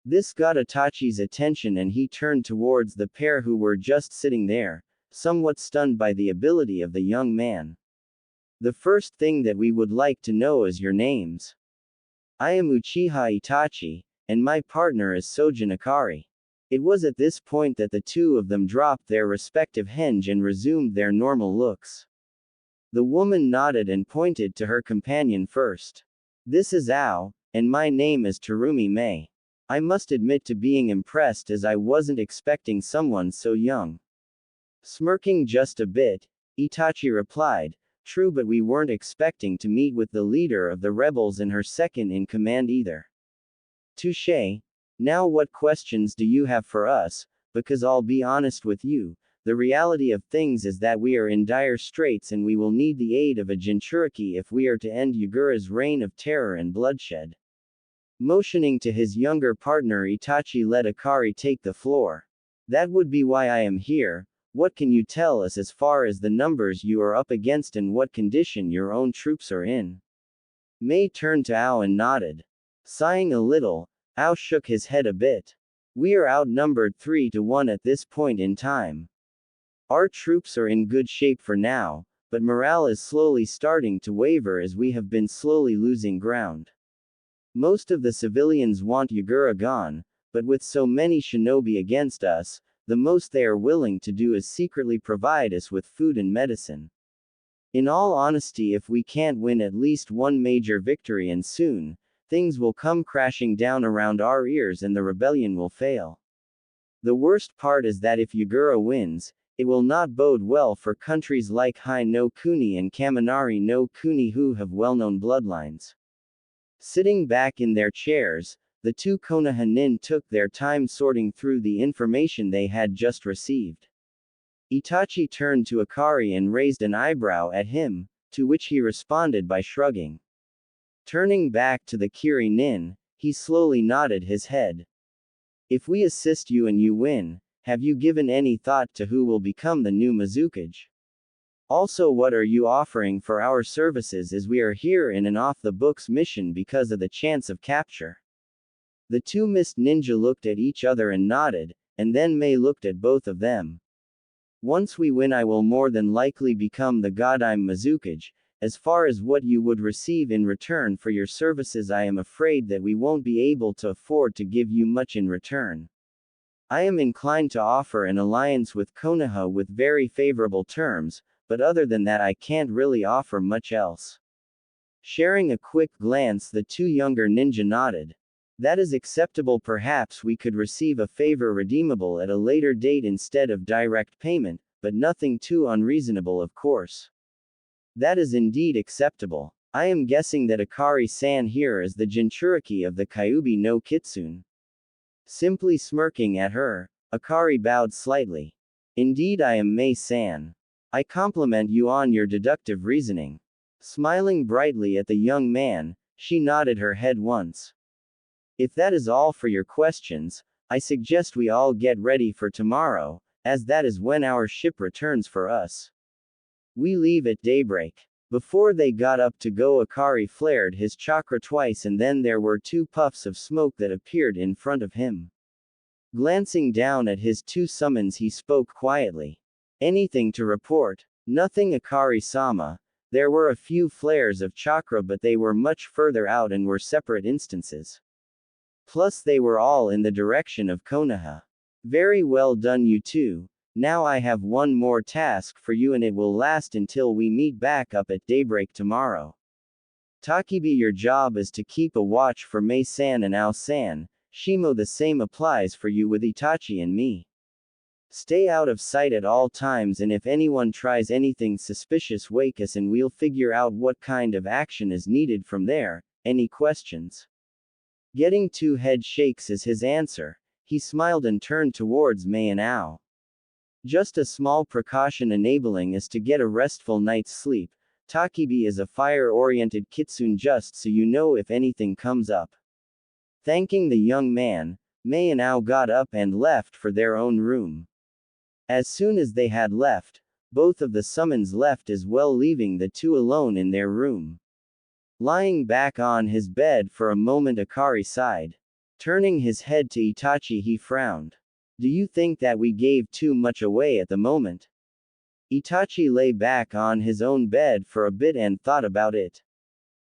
This got Itachi's attention and he turned towards the pair who were just sitting there, somewhat stunned by the ability of the young man. The first thing that we would like to know is your names. I am Uchiha Itachi, and my partner is Sojin Akari. It was at this point that the two of them dropped their respective henge and resumed their normal looks. The woman nodded and pointed to her companion first. This is Ao, and my name is Terumi Mei. I must admit to being impressed as I wasn't expecting someone so young. Smirking just a bit, Itachi replied, True, but we weren't expecting to meet with the leader of the rebels and her second in command either. Touché. Now what questions do you have for us? Because I'll be honest with you, the reality of things is that we are in dire straits and we will need the aid of a Jinchuriki if we are to end Yagura's reign of terror and bloodshed. Motioning to his younger partner, Itachi let Akari take the floor. That would be why I am here. What can you tell us as far as the numbers you are up against and what condition your own troops are in? Mei turned to Ao and nodded. Sighing a little, Ao shook his head a bit. We are outnumbered 3-1 at this point in time. Our troops are in good shape for now, but morale is slowly starting to waver as we have been slowly losing ground. Most of the civilians want Yagura gone, but with so many shinobi against us, the most they are willing to do is secretly provide us with food and medicine. In all honesty, if we can't win at least one major victory and soon, things will come crashing down around our ears and the rebellion will fail. The worst part is that if Yagura wins, it will not bode well for countries like Hai no Kuni and Kaminari no Kuni who have well-known bloodlines. Sitting back in their chairs, the two Konoha nin took their time sorting through the information they had just received. Itachi turned to Akari and raised an eyebrow at him, to which he responded by shrugging. Turning back to the Kiri nin, he slowly nodded his head. If we assist you and you win, have you given any thought to who will become the new Mizukage? Also, what are you offering for our services as we are here in an off-the-books mission because of the chance of capture? The two mist ninja looked at each other and nodded, and then Mei looked at both of them. Once we win, I will more than likely become the Godime Mizukage, As far as what you would receive in return for your services, I am afraid that we won't be able to afford to give you much in return. I am inclined to offer an alliance with Konoha with very favorable terms, but other than that I can't really offer much else. Sharing a quick glance, the two younger ninja nodded. That is acceptable. Perhaps we could receive a favor redeemable at a later date instead of direct payment, but nothing too unreasonable, of course. That is indeed acceptable. I am guessing that Akari-san here is the Jinchuriki of the Kyuubi no Kitsune. Simply smirking at her, Akari bowed slightly. Indeed, I am Mei-san. I compliment you on your deductive reasoning. Smiling brightly at the young man, she nodded her head once. If that is all for your questions, I suggest we all get ready for tomorrow, as that is when our ship returns for us. We leave at daybreak. Before they got up to go, Akari flared his chakra twice and then there were two puffs of smoke that appeared in front of him. Glancing down at his two summons, he spoke quietly. Anything to report? Nothing, Akari-sama. There were a few flares of chakra, but they were much further out and were separate instances. Plus they were all in the direction of Konoha. Very well done, you two. Now I have one more task for you and it will last until we meet back up at daybreak tomorrow. Takibi, your job is to keep a watch for Mei-san and Ao-san. Shimo, the same applies for you with Itachi and me. Stay out of sight at all times, and if anyone tries anything suspicious, wake us and we'll figure out what kind of action is needed from there. Any questions? Getting two head shakes is his answer. He smiled and turned towards Mei and Ao. Just a small precaution enabling us to get a restful night's sleep. Takibi is a fire-oriented kitsune, just so you know if anything comes up. Thanking the young man, Mei and Ao got up and left for their own room. As soon as they had left, both of the summons left as well, leaving the two alone in their room. Lying back on his bed for a moment, Akari sighed. Turning his head to Itachi, he frowned. Do you think that we gave too much away at the moment? Itachi lay back on his own bed for a bit and thought about it.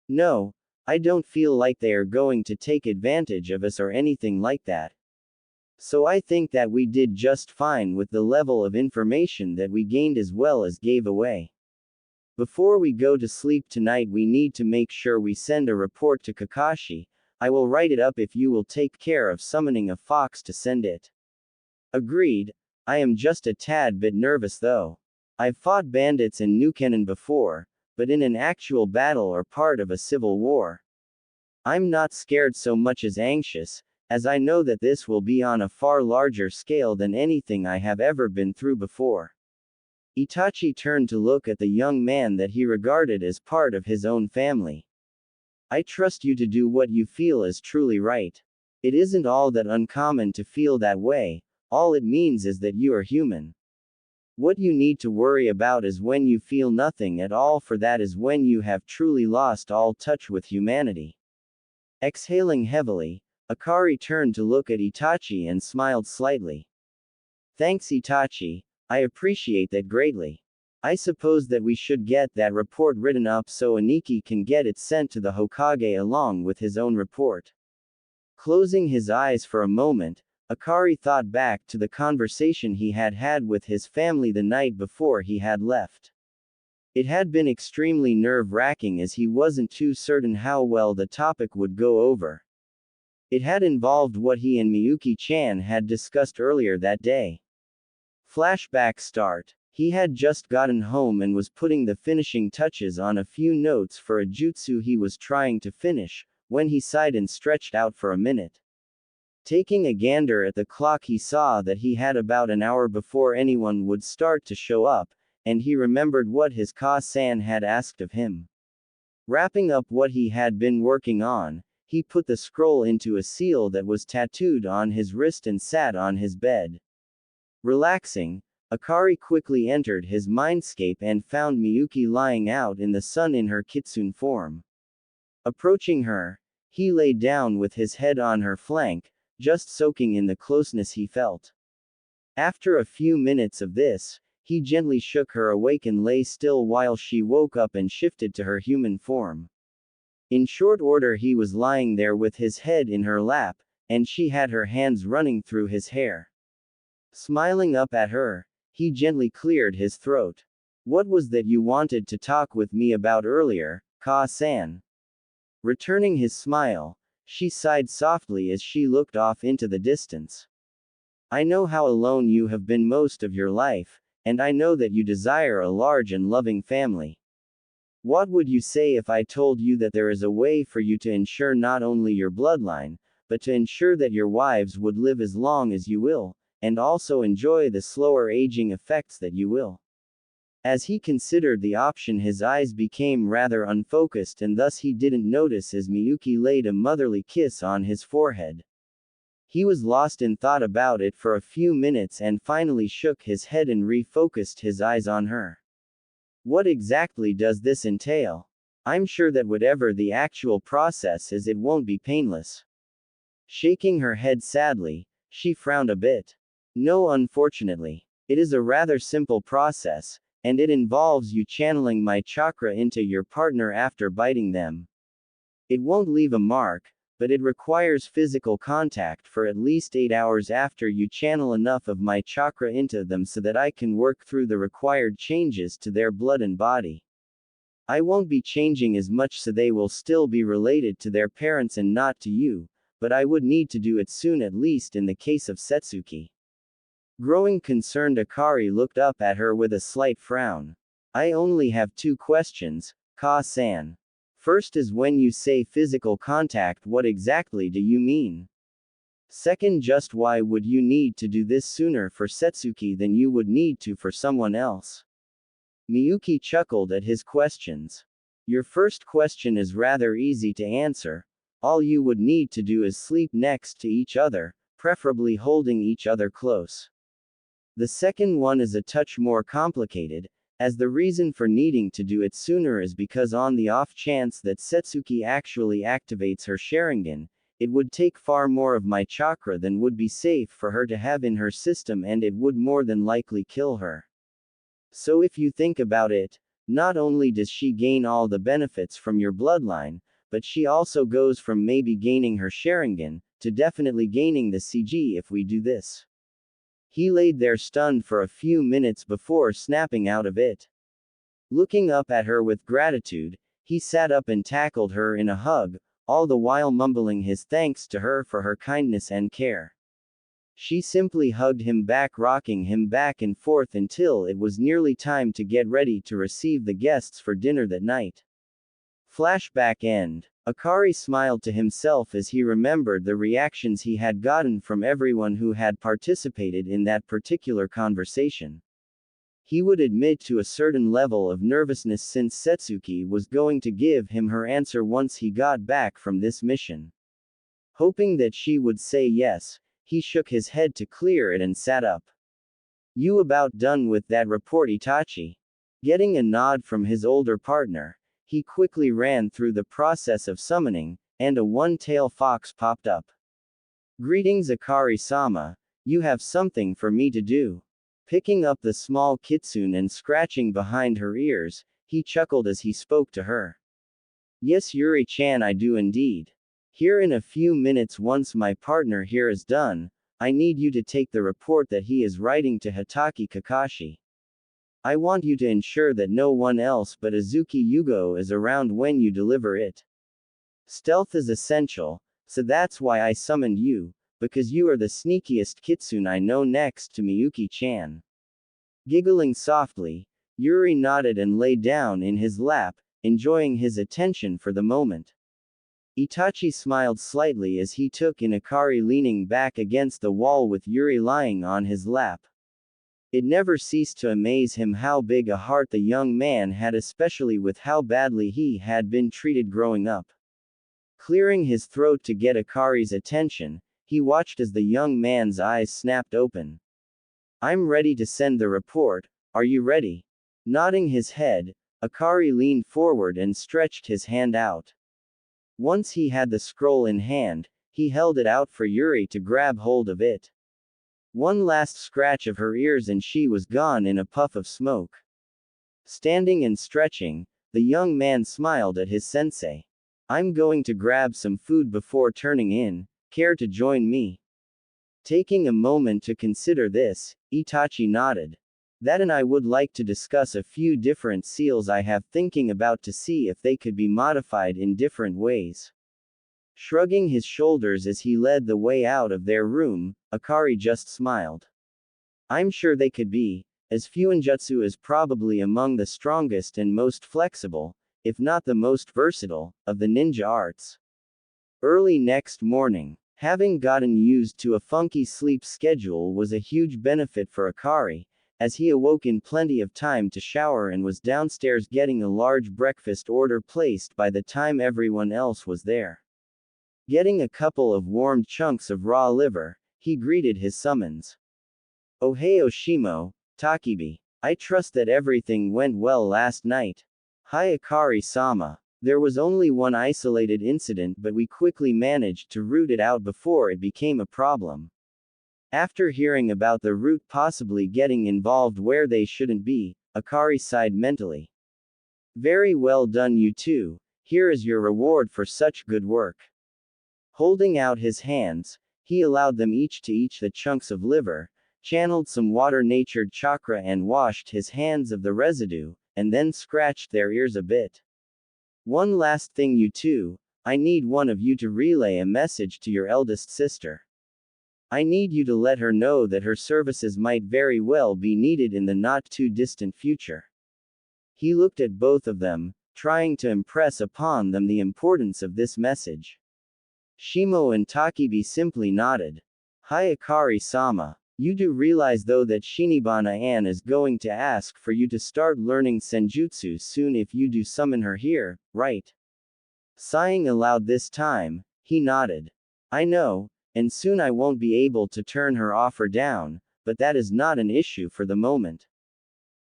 No, I don't feel like they are going to take advantage of us or anything like that. So I think that we did just fine with the level of information that we gained as well as gave away. Before we go to sleep tonight, we need to make sure we send a report to Kakashi. I will write it up if you will take care of summoning a fox to send it. Agreed. I am just a tad bit nervous though. I've fought bandits in Nukenon before, but in an actual battle or part of a civil war. I'm not scared so much as anxious, as I know that this will be on a far larger scale than anything I have ever been through before. Itachi turned to look at the young man that he regarded as part of his own family. I trust you to do what you feel is truly right. It isn't all that uncommon to feel that way. All it means is that you are human. What you need to worry about is when you feel nothing at all, for that is when you have truly lost all touch with humanity. Exhaling heavily, Akari turned to look at Itachi and smiled slightly. Thanks, Itachi, I appreciate that greatly. I suppose that we should get that report written up so Aniki can get it sent to the Hokage along with his own report. Closing his eyes for a moment, Akari thought back to the conversation he had had with his family the night before he had left. It had been extremely nerve-wracking as he wasn't too certain how well the topic would go over. It had involved what he and Miyuki-chan had discussed earlier that day. Flashback start. He had just gotten home and was putting the finishing touches on a few notes for a jutsu he was trying to finish, when he sighed and stretched out for a minute. Taking a gander at the clock, he saw that he had about an hour before anyone would start to show up, and he remembered what his Ka-san had asked of him. Wrapping up what he had been working on, he put the scroll into a seal that was tattooed on his wrist and sat on his bed. Relaxing, Akari quickly entered his mindscape and found Miyuki lying out in the sun in her kitsune form. Approaching her, he lay down with his head on her flank, just soaking in the closeness he felt. After a few minutes of this, He gently shook her awake and lay still while she woke up and shifted to her human form. In short order he was lying there with his head in her lap, and she had her hands running through his hair. Smiling up at her, he gently cleared his throat. What was that you wanted to talk with me about earlier, Ka-san? Returning his smile, she sighed softly as she looked off into the distance. I know how alone you have been most of your life, and I know that you desire a large and loving family. What would you say if I told you that there is a way for you to ensure not only your bloodline, but to ensure that your wives would live as long as you will, and also enjoy the slower aging effects that you will? As he considered the option, his eyes became rather unfocused, and thus he didn't notice as Miyuki laid a motherly kiss on his forehead. He was lost in thought about it for a few minutes and finally shook his head and refocused his eyes on her. What exactly does this entail? I'm sure that whatever the actual process is, it won't be painless. Shaking her head sadly, she frowned a bit. No, unfortunately. It is a rather simple process, and it involves you channeling my chakra into your partner after biting them. It won't leave a mark, but it requires physical contact for at least 8 hours after you channel enough of my chakra into them so that I can work through the required changes to their blood and body. I won't be changing as much, so they will still be related to their parents and not to you, but I would need to do it soon, at least in the case of Setsuki. Growing concerned, Akari looked up at her with a slight frown. I only have 2 questions, Ka-san. First is, when you say physical contact, what exactly do you mean? Second, just why would you need to do this sooner for Setsuki than you would need to for someone else? Miyuki chuckled at his questions. Your first question is rather easy to answer. All you would need to do is sleep next to each other, preferably holding each other close. The second one is a touch more complicated, as the reason for needing to do it sooner is because on the off chance that Setsuki actually activates her Sharingan, it would take far more of my chakra than would be safe for her to have in her system, and it would more than likely kill her. So if you think about it, not only does she gain all the benefits from your bloodline, but she also goes from maybe gaining her Sharingan, to definitely gaining the CG if we do this. He laid there stunned for a few minutes before snapping out of it. Looking up at her with gratitude, he sat up and tackled her in a hug, all the while mumbling his thanks to her for her kindness and care. She simply hugged him back, rocking him back and forth until it was nearly time to get ready to receive the guests for dinner that night. Flashback end. Akari smiled to himself as he remembered the reactions he had gotten from everyone who had participated in that particular conversation. He would admit to a certain level of nervousness since Setsuki was going to give him her answer once he got back from this mission. Hoping that she would say yes, he shook his head to clear it and sat up. You about done with that report, Itachi? Getting a nod from his older partner, he quickly ran through the process of summoning, and a one-tailed fox popped up. Greetings, Akari-sama. You have something for me to do. Picking up the small kitsune and scratching behind her ears, he chuckled as he spoke to her. Yes, Yuri-chan, I do indeed. Here in a few minutes, once my partner here is done, I need you to take the report that he is writing to Hitaki Kakashi. I want you to ensure that no one else but Azuki Yugo is around when you deliver it. Stealth is essential, so that's why I summoned you, because you are the sneakiest kitsune I know next to Miyuki-chan. Giggling softly, Yuri nodded and lay down in his lap, enjoying his attention for the moment. Itachi smiled slightly as he took in Akari leaning back against the wall with Yuri lying on his lap. It never ceased to amaze him how big a heart the young man had, especially with how badly he had been treated growing up. Clearing his throat to get Akari's attention, he watched as the young man's eyes snapped open. I'm ready to send the report, are you ready? Nodding his head, Akari leaned forward and stretched his hand out. Once he had the scroll in hand, he held it out for Yuri to grab hold of it. One last scratch of her ears and she was gone in a puff of smoke. Standing and stretching, the young man smiled at his sensei. I'm going to grab some food before turning in. Care to join me? Taking a moment to consider this, Itachi nodded. That and I would like to discuss a few different seals I have thinking about to see if they could be modified in different ways. Shrugging his shoulders as he led the way out of their room, Akari just smiled. I'm sure they could be, as Fuinjutsu is probably among the strongest and most flexible, if not the most versatile, of the ninja arts. Early next morning, having gotten used to a funky sleep schedule was a huge benefit for Akari, as he awoke in plenty of time to shower and was downstairs getting a large breakfast order placed by the time everyone else was there. Getting a couple of warmed chunks of raw liver, he greeted his summons. Ohio Shimo, Takibi. I trust that everything went well last night. Hi Akari-sama. There was only one isolated incident but we quickly managed to root it out before it became a problem. After hearing about the root possibly getting involved where they shouldn't be, Akari sighed mentally. Very well done you two, here is your reward for such good work. Holding out his hands, he allowed them each to eat the chunks of liver, channeled some water-natured chakra and washed his hands of the residue, and then scratched their ears a bit. One last thing you two, I need one of you to relay a message to your eldest sister. I need you to let her know that her services might very well be needed in the not-too-distant future. He looked at both of them, trying to impress upon them the importance of this message. Shimo and Takibi simply nodded. Hi Akari-sama. You do realize though that Shinibana-an is going to ask for you to start learning senjutsu soon if you do summon her here, right? Sighing aloud this time, he nodded. I know, and soon I won't be able to turn her offer down, but that is not an issue for the moment.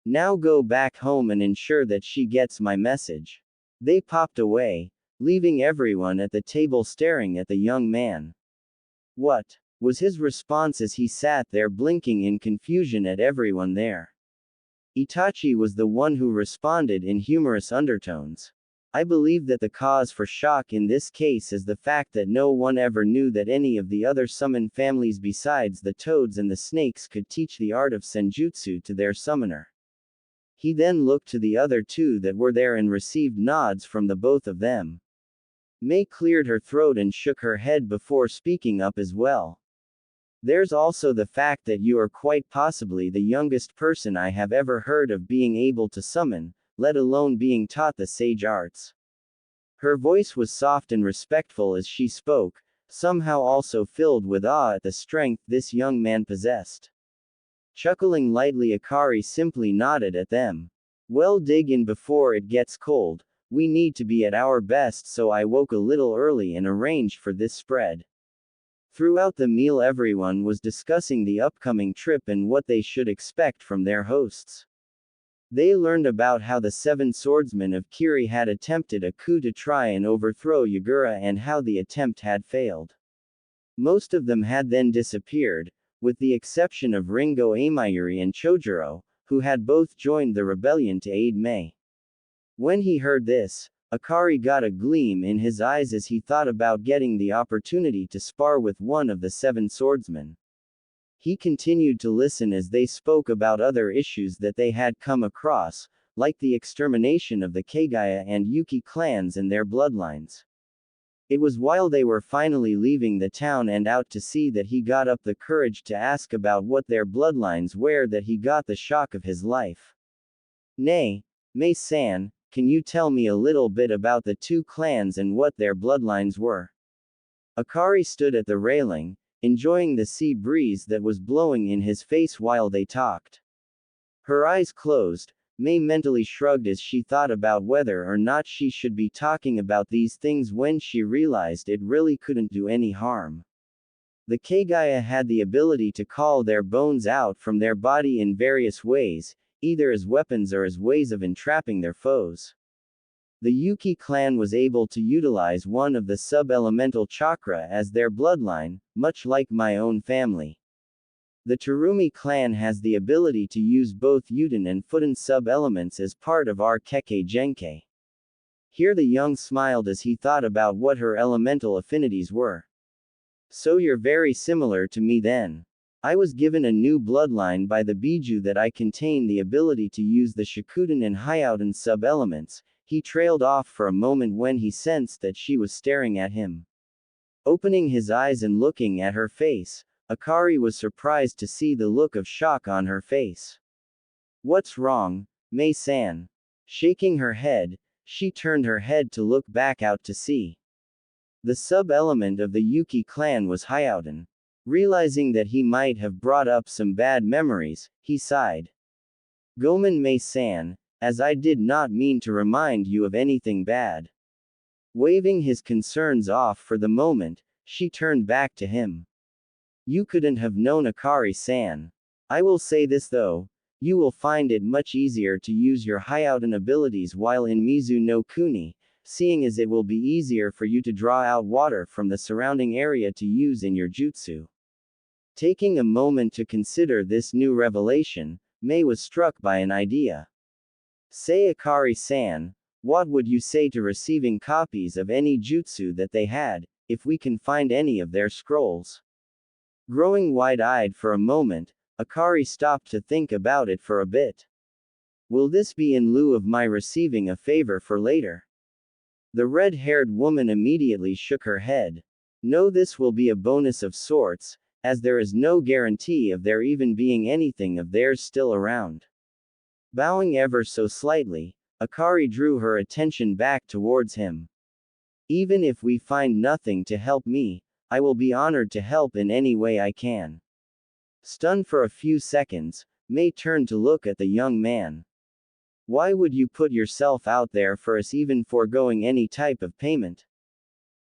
Now go back home and ensure that she gets my message. They popped away, leaving everyone at the table staring at the young man. What? Was his response as he sat there blinking in confusion at everyone there. Itachi was the one who responded in humorous undertones. I believe that the cause for shock in this case is the fact that no one ever knew that any of the other summon families besides the toads and the snakes could teach the art of senjutsu to their summoner. He then looked to the other two that were there and received nods from the both of them. Mei cleared her throat and shook her head before speaking up as well. There's also the fact that you are quite possibly the youngest person I have ever heard of being able to summon, let alone being taught the sage arts. Her voice was soft and respectful as she spoke, somehow also filled with awe at the strength this young man possessed. Chuckling lightly, Akari simply nodded at them. Well, dig in before it gets cold, we need to be at our best, so I woke a little early and arranged for this spread. Throughout the meal everyone was discussing the upcoming trip and what they should expect from their hosts. They learned about how the seven swordsmen of Kiri had attempted a coup to try and overthrow Yagura and how the attempt had failed. Most of them had then disappeared, with the exception of Ringo Amayuri and Chojuro, who had both joined the rebellion to aid Mei. When he heard this, Akari got a gleam in his eyes as he thought about getting the opportunity to spar with one of the seven swordsmen. He continued to listen as they spoke about other issues that they had come across, like the extermination of the Kagaya and Yuki clans and their bloodlines. It was while they were finally leaving the town and out to sea that he got up the courage to ask about what their bloodlines were that he got the shock of his life. Nay, Mei-san, can you tell me a little bit about the two clans and what their bloodlines were? Akari stood at the railing, enjoying the sea breeze that was blowing in his face while they talked. Her eyes closed, Mei mentally shrugged as she thought about whether or not she should be talking about these things when she realized it really couldn't do any harm. The Kagaya had the ability to call their bones out from their body in various ways, either as weapons or as ways of entrapping their foes. The Yuki clan was able to utilize one of the sub-elemental chakra as their bloodline, much like my own family. The Terumi clan has the ability to use both Uten and Futen sub-elements as part of our Kekkei Genkai. Here the young smiled as he thought about what her elemental affinities were. So you're very similar to me then. I was given a new bloodline by the Biju that I contain the ability to use the Shikuten and Hyouten sub-elements. He trailed off for a moment when he sensed that she was staring at him. Opening his eyes and looking at her face, Akari was surprised to see the look of shock on her face. What's wrong, Mei-san? Shaking her head, she turned her head to look back out to sea. The sub-element of the Yuki clan was Hyouten. Realizing that he might have brought up some bad memories, he sighed. Gomen Mei-san, as I did not mean to remind you of anything bad. Waving his concerns off for the moment, she turned back to him. You couldn't have known Akari-san. I will say this though, you will find it much easier to use your Hyouten abilities while in Mizu no Kuni, seeing as it will be easier for you to draw out water from the surrounding area to use in your jutsu. Taking a moment to consider this new revelation, Mei was struck by an idea. Say Akari-san, what would you say to receiving copies of any jutsu that they had, if we can find any of their scrolls? Growing wide-eyed for a moment, Akari stopped to think about it for a bit. Will this be in lieu of my receiving a favor for later? The red-haired woman immediately shook her head. No, this will be a bonus of sorts, as there is no guarantee of there even being anything of theirs still around. Bowing ever so slightly, Akari drew her attention back towards him. Even if we find nothing to help me, I will be honored to help in any way I can. Stunned for a few seconds, Mei turned to look at the young man. Why would you put yourself out there for us, even foregoing any type of payment?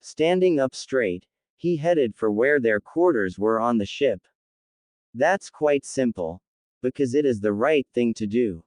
Standing up straight, he headed for where their quarters were on the ship. That's quite simple. Because it is the right thing to do.